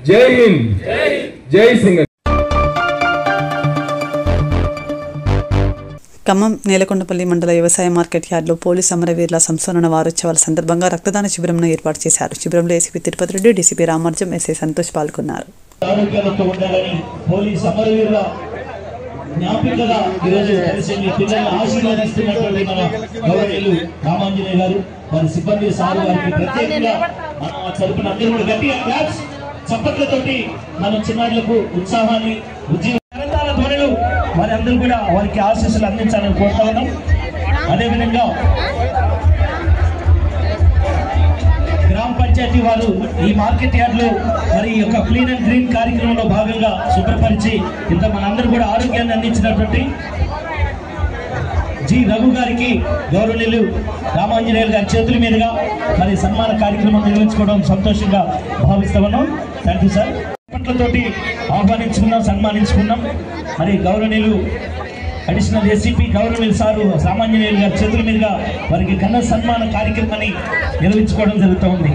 జై హింద్, జై సింగరేణి. ఖమ్మం నేలకొండపల్లి మండల వ్యవసాయ మార్కెట్ యార్డులో పోలీస్ అమరవీరుల సంస్మరణ వారోత్సవాల సందర్భంగా రక్తదాన శిబిరంను ఏర్పాటు చేశారు. శిబిరంలో ఏసీపీ తిరుపతి రెడ్డి, డీసీపీ రామార్జం, ఎస్ఐ సంతోష్ పాల్గొన్నారు. జ్ఞాపికగా ఈరోజు కలిసి మీ పిల్లల్ని ఆశీర్వదిస్తున్నటువంటి మన గౌరవనీయులు రామాంజనేయ గారు, వారి సిబ్బంది సార్ వారికి ప్రత్యేకంగా మనం తరపున అందరూ కూడా గట్టిగా క్లాప్స్ చప్పట్లతోటి మన చిన్నారులకు ఉత్సాహాన్ని, ఉద్యోగాల ధ్వనులు వారి అందరూ కూడా వారికి ఆశీస్సులు అందించాలని కోరుతా ఉన్నాం. అదేవిధంగా గ్రామ పంచాయతీ వారు ఈ మార్కెట్ యార్డ్ లో మరి యొక్క క్లీన్ అండ్ గ్రీన్ కార్యక్రమంలో భాగంగా శుభ్రపరిచి ఇంత మనందరూ కూడా ఆరోగ్యాన్ని అందించినటువంటి జి రఘు గారికి గౌరవనీయులు రామాంజనేయులు గారి చేతుల మీదుగా మరి సన్మాన కార్యక్రమం నిర్వహించుకోవడం సంతోషంగా భావిస్తా ఉన్నాం. Thank you sir. పట్లతోటి ఆహ్వానించుకున్నాం, సన్మానించుకున్నాం. మరి గౌరవనీయులు అడిషనల్ ఎస్సీపీ గౌరవనీయులు సారు రామాంజనేయులు గారి చేతుల మీదుగా వారికి ఘన సన్మాన కార్యక్రమాన్ని నిర్వహించుకోవడం జరుగుతూ ఉంది.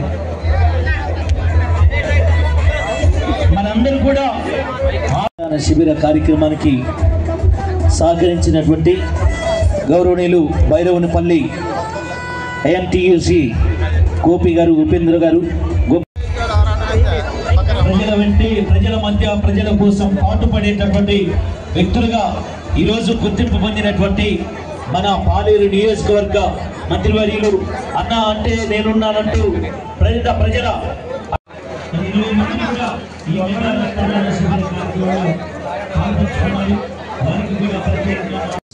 మనందరూ కూడా శిబిర కార్యక్రమానికి సహకరించినటువంటి గౌరవనీయులు భైరవనపల్లి ఐఎన్టీయూసీ గోపి గారు, ఉపేంద్ర గారు, ప్రజల వెంటే ప్రజల మధ్య ప్రజల కోసం పాటుపడేటటువంటి వ్యక్తులుగా ఈరోజు గుర్తింపు పొందినటువంటి మన పాలేరు నియోజకవర్గ మంత్రివర్యులు అన్న అంటే నేనున్నానంటూ ప్రజల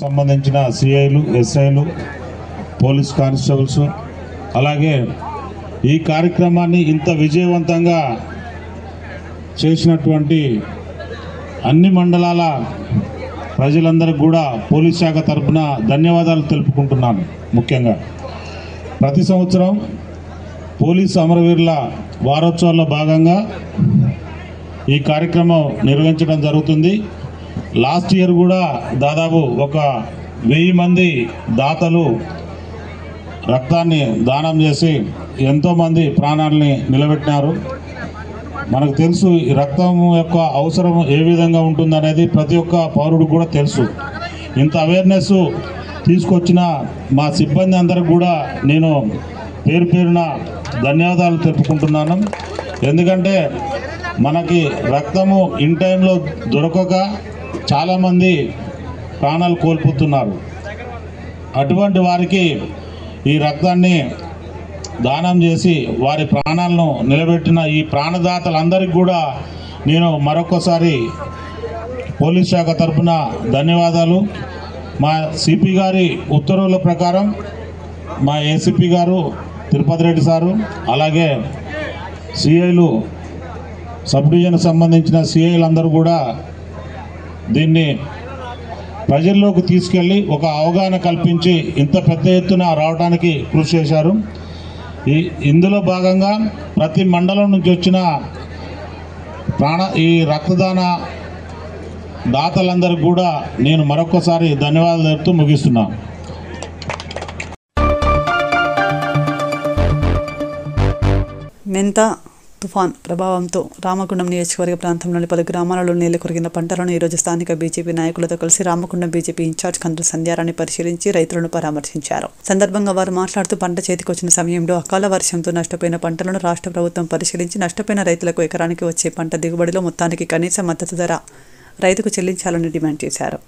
సంబంధించిన సిఐలు, ఎస్ఐలు, పోలీస్ కానిస్టేబుల్స్, అలాగే ఈ కార్యక్రమాన్ని ఇంత విజయవంతంగా చేసినటువంటి అన్ని మండలాల ప్రజలందరికీ కూడా పోలీస్ శాఖ తరఫున ధన్యవాదాలు తెలుపుకుంటున్నాను. ముఖ్యంగా ప్రతి సంవత్సరం పోలీసు అమరవీరుల వారోత్సవాల్లో భాగంగా ఈ కార్యక్రమం నిర్వహించడం జరుగుతుంది. లాస్ట్ ఇయర్ కూడా దాదాపు 1000 మంది దాతలు రక్తాన్ని దానం చేసి ఎంతోమంది ప్రాణాలని నిలబెట్టినారు. మనకు తెలుసు ఈ రక్తం యొక్క అవసరం ఏ విధంగా ఉంటుందనేది ప్రతి ఒక్క పౌరుడు కూడా తెలుసు. ఇంత అవేర్నెస్ తీసుకొచ్చిన మా సిబ్బంది అందరికి కూడా నేను పేరు పేరున ధన్యవాదాలు తెలుపుకుంటున్నాను. ఎందుకంటే మనకి రక్తము ఇన్ టైంలో దొరకక చాలామంది ప్రాణాలు కోల్పోతున్నారు. అటువంటి వారికి ఈ రక్తాన్ని దానం చేసి వారి ప్రాణాలను నిలబెట్టిన ఈ ప్రాణదాతలందరికీ కూడా నేను మరొకసారి పోలీస్ శాఖ తరఫున ధన్యవాదాలు. మా సిపి గారి ఉత్తర్వుల ప్రకారం మా ఏసీపీ గారు తిరుపతి రెడ్డి సారు, అలాగే సిఐలు, సబ్ డివిజన్ సంబంధించిన సిఐలు అందరూ కూడా దీన్ని ప్రజల్లోకి తీసుకెళ్ళి ఒక అవగాహన కల్పించి ఇంత పెద్ద ఎత్తున రావడానికి కృషి చేశారు. ఇందులో భాగంగా ప్రతి మండలం నుంచి వచ్చిన ఈ రక్తదాన దాతలందరికీ కూడా నేను మరొకసారి ధన్యవాదాలు తెలుపుతూ ముగిస్తున్నాను. మెంతా తుఫాన్ ప్రభావంతో రామగుండం నియోజకవర్గ ప్రాంతంలోని పలు గ్రామాలలో నేల కొరిగిన పంటలను ఈరోజు స్థానిక బీజేపీ నాయకులతో కలిసి రామగుండం బీజేపీ ఇన్ఛార్జ్ కందుల సంధ్యారాన్ని పరిశీలించి రైతులను పరామర్శించారు. సందర్భంగా వారు మాట్లాడుతూ పంట చేతికొచ్చిన సమయంలో అకాల వర్షంతో నష్టపోయిన పంటలను రాష్ట్ర ప్రభుత్వం పరిశీలించి నష్టపోయిన రైతులకు ఎకరానికి వచ్చే పంట దిగుబడిలో మొత్తానికి కనీస మద్దతు ధర రైతుకు చెల్లించాలని డిమాండ్ చేశారు.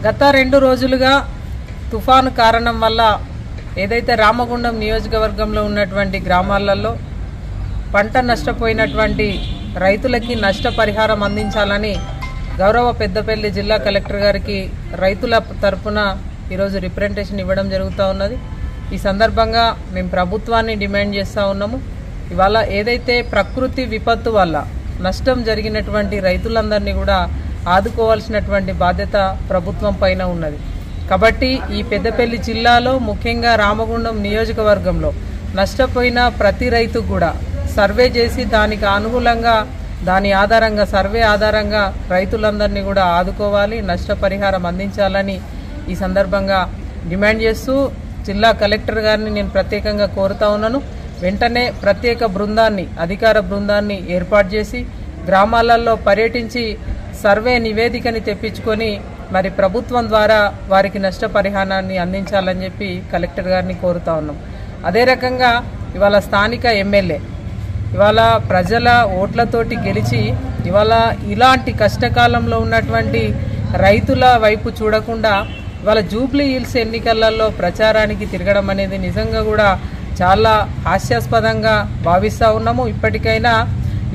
గత 2 రోజులుగా తుఫాను కారణం వల్ల ఏదైతే రామగుండం నియోజకవర్గంలో ఉన్నటువంటి గ్రామాలలో పంట నష్టపోయినటువంటి రైతులకి నష్టపరిహారం అందించాలని గౌరవ పెద్దపల్లి జిల్లా కలెక్టర్ గారికి రైతుల తరపున ఈరోజు రిప్రజెంటేషన్ ఇవ్వడం జరుగుతూ ఉన్నది. ఈ సందర్భంగా మేము ప్రభుత్వాన్ని డిమాండ్ చేస్తూ ఉన్నాము. ఇవాళ ఏదైతే ప్రకృతి విపత్తు వల్ల నష్టం జరిగినటువంటి రైతులందరినీ కూడా ఆదుకోవాల్సినటువంటి బాధ్యత ప్రభుత్వం పైన ఉన్నది. కాబట్టి ఈ పెద్దపల్లి జిల్లాలో ముఖ్యంగా రామగుండం నియోజకవర్గంలో నష్టపోయిన ప్రతి రైతు కూడా సర్వే చేసి దానికి అనుకూలంగా దాని ఆధారంగా సర్వే ఆధారంగా రైతులందరినీ కూడా ఆదుకోవాలి, నష్టపరిహారం అందించాలని ఈ సందర్భంగా డిమాండ్ చేస్తూ జిల్లా కలెక్టర్ గారిని నేను ప్రత్యేకంగా కోరుతా ఉన్నాను. వెంటనే ప్రత్యేక బృందాన్ని అధికార బృందాన్ని ఏర్పాటు చేసి గ్రామాలలో పర్యటించి సర్వే నివేదికని తెప్పించుకొని మరి ప్రభుత్వం ద్వారా వారికి నష్టపరిహారాన్ని అందించాలని చెప్పి కలెక్టర్ గారిని కోరుతా ఉన్నాం. అదే రకంగా ఇవాళ స్థానిక ఎమ్మెల్యే ఇవాళ ప్రజల ఓట్లతోటి గెలిచి ఇవాళ ఇలాంటి కష్టకాలంలో ఉన్నటువంటి రైతుల వైపు చూడకుండా ఇవాళ జూబ్లీ హిల్స్ ఎన్నికలలో ప్రచారానికి తిరగడం అనేది నిజంగా కూడా చాలా హాస్యాస్పదంగా భావిస్తూ ఉన్నాము. ఇప్పటికైనా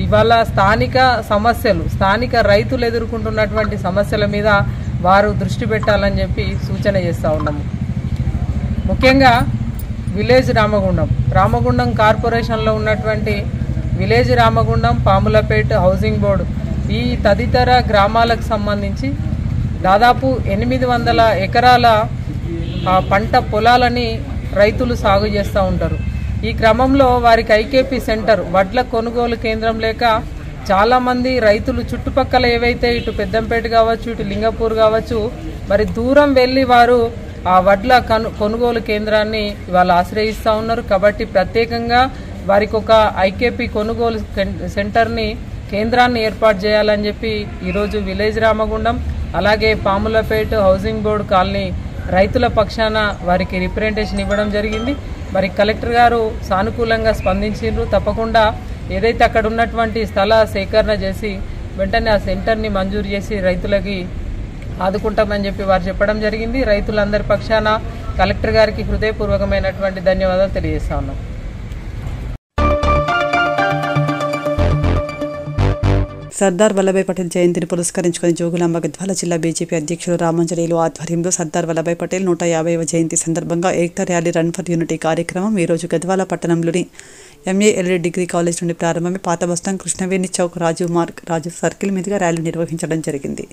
ఇవాళ స్థానిక సమస్యలు స్థానిక రైతులు ఎదుర్కొంటున్నటువంటి సమస్యల మీద వారు దృష్టి పెట్టాలని చెప్పి సూచన చేస్తూ ఉన్నాము. ముఖ్యంగా విలేజ్ రామగుండం కార్పొరేషన్లో ఉన్నటువంటి విలేజ్ రామగుండం, పాములపేట హౌసింగ్ బోర్డు ఈ తదితర గ్రామాలకు సంబంధించి దాదాపు 800 ఎకరాల పంట పొలాలని రైతులు సాగు చేస్తూ ఉంటారు. ఈ క్రమంలో వారికి ఐకేపీ సెంటర్ వడ్ల కొనుగోలు కేంద్రం లేక చాలామంది రైతులు చుట్టుపక్కల ఏవైతే ఇటు పెద్దంపేట కావచ్చు, ఇటు లింగపూర్ కావచ్చు, మరి దూరం వెళ్ళి వారు ఆ వడ్ల కొనుగోలు కేంద్రాన్ని ఇవాళ ఆశ్రయిస్తూ ఉన్నారు. కాబట్టి ప్రత్యేకంగా వారికి ఒక ఐకేపీ కొనుగోలు సెంటర్ని కేంద్రాన్ని ఏర్పాటు చేయాలని చెప్పి ఈరోజు విలేజ్ రామగుండం అలాగే పాములపేట హౌసింగ్ బోర్డు కాలనీ రైతుల పక్షాన వారికి రిప్రజెంటేషన్ ఇవ్వడం జరిగింది. మరి కలెక్టర్ గారు సానుకూలంగా స్పందించారు. తప్పకుండా ఏదైతే అక్కడ ఉన్నటువంటి స్థల సేకరణ చేసి వెంటనే ఆ సెంటర్ని మంజూరు చేసి రైతులకి ఆదుకుంటామని చెప్పి వారు చెప్పడం జరిగింది. రైతులందరి పక్షాన కలెక్టర్ గారికి హృదయపూర్వకమైనటువంటి ధన్యవాదాలు తెలియజేస్తా ఉన్నాం. సర్దార్ వల్లభాయ్ పటేల్ జయంతిని పురస్కరించుకుని జోగులాంబ గద్వాల జిల్లా బీజేపీ అధ్యక్షులు రామాంజనేయులు ఆధ్వర్యంలో సర్దార్ వల్లభాయ్ పటేల్ 150వ జయంతి సందర్భంగా Ekta rally run for unity కార్యక్రమం ఈరోజు గద్వాల పట్టణంలోని ఎంఏఎల్ఏ డిగ్రీ కాలేజ్ నుండి ప్రారంభమై పాత బస్టాండ్ కృష్ణవేణి చౌక్ రాజు మార్గ్ రాజు సర్కిల్ మీదుగా ర్యాలీ నిర్వహించడం జరిగింది.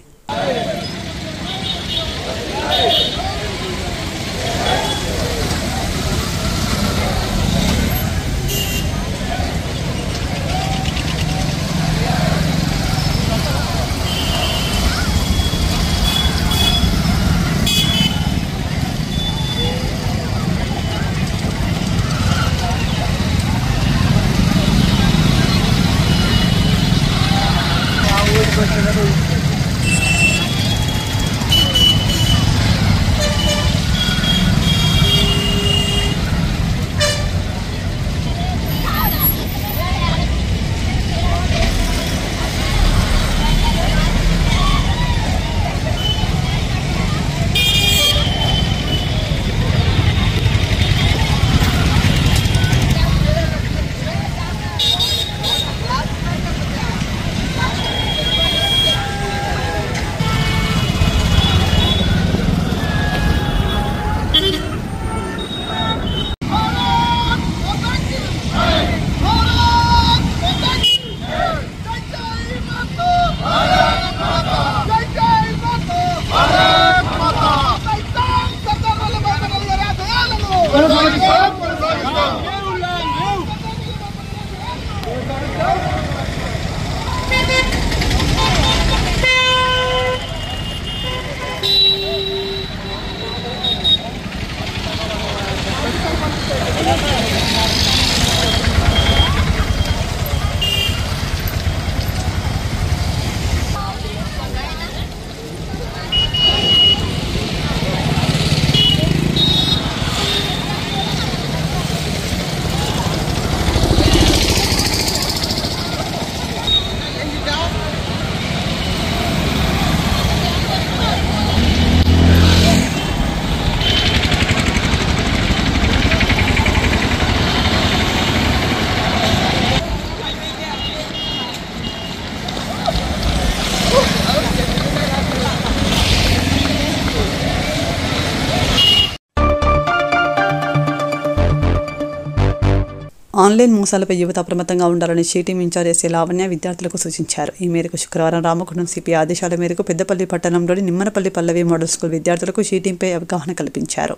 ఆన్లైన్ మోసాలపై యువత అప్రమత్తంగా ఉండాలని షీటీం ఇన్ఛార్జ్ ఎస్ఏ లావణ్య విద్యార్థులకు సూచించారు. ఈ మేరకు శుక్రవారం రామగుండం సిపి ఆదేశాల మేరకు పెద్దపల్లి పట్టణంలోని నిమ్మనపల్లి పల్లవి మోడల్ స్కూల్ విద్యార్థులకు షీటీంపై అవగాహన కల్పించారు.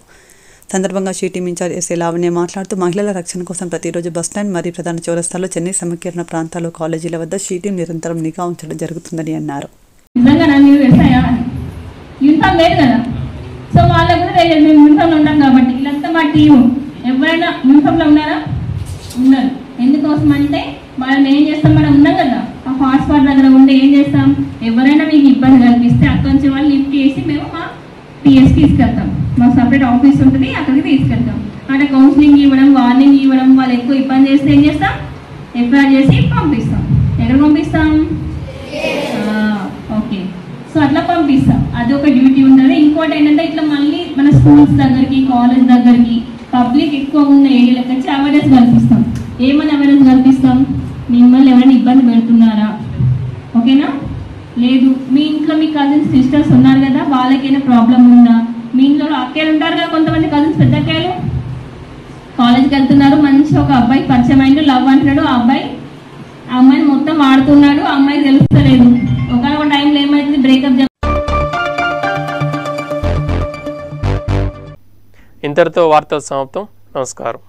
సందర్భంగా షీటీం ఇన్ఛార్జ్ ఎస్ఏ లావణ్య మాట్లాడుతూ మహిళల రక్షణ కోసం ప్రతిరోజు బస్టాండ్ మరియు ప్రధాన చౌరస్తాలో చెన్నై సమీకరణ ప్రాంతాల్లో కాలేజీల వద్ద షీటీం నిరంతరం నిఘా ఉంచడం జరుగుతుందని అన్నారు. ఎవరైనా యూనిఫామ్లో ఉన్నారా? ఉన్నారు. ఎందుకోసం అంటే వాళ్ళని ఏం చేస్తాం, మనం ఉన్నాం కదా ఆ హాట్స్పాట్ దగ్గర ఉండి ఏం చేస్తాం, ఎవరైనా మీకు ఇబ్బంది కల్పిస్తే అక్కడి నుంచి వాళ్ళు లిఫ్ట్ చేసి మేము మా పిఎస్కి తీసుకెళ్తాం. మాకు సపరేట్ ఆఫీస్ ఉంటుంది, అక్కడికి తీసుకెళ్తాం. అంటే కౌన్సిలింగ్ ఇవ్వడం, వార్నింగ్ ఇవ్వడం, వాళ్ళు ఎక్కువ ఇబ్బంది చేస్తే ఏం చేస్తాం, ఎఫ్ఐఆర్ చేసి పంపిస్తాం. ఎక్కడ పంపిస్తాం? ఓకే, సో అట్లా పంపిస్తాం. అది ఒక డ్యూటీ ఉంటుంది. ఇంకోటి ఏంటంటే ఇట్లా మళ్ళీ మన స్కూల్స్ దగ్గరికి, కాలేజ్ దగ్గరికి, పబ్లిక్ ఎక్కువ ఉన్న ఏరియాలకు వచ్చి అవేర్నెస్ కల్పిస్తాం. ఏమని అవేర్నెస్ కల్పిస్తాం? మిమ్మల్ని ఎవరైనా ఇబ్బంది పెడుతున్నారా, ఓకేనా? లేదు, మీ ఇంట్లో మీ కజిన్స్ సిస్టర్స్ ఉన్నారు కదా, వాళ్ళకైనా ప్రాబ్లం ఉందా? మీ ఇంట్లో అక్కలు ఉంటారు కదా, కొంతమంది కజిన్స్ పెద్ద అక్కలు కాలేజ్కి వెళ్తున్నారు, మంచి ఒక అబ్బాయి పరిచయం అయిండు, లవ్ అంటున్నాడు, ఆ అబ్బాయి ఆ అమ్మాయిని మొత్తం వాడుతున్నాడు, ఆ అమ్మాయికి తెలుస్తలేదు. ఒకనొక టైంలో ఏమైతుంది, బ్రేకప్. ఇంతటితో వార్తలు సమాప్తం. నమస్కారం.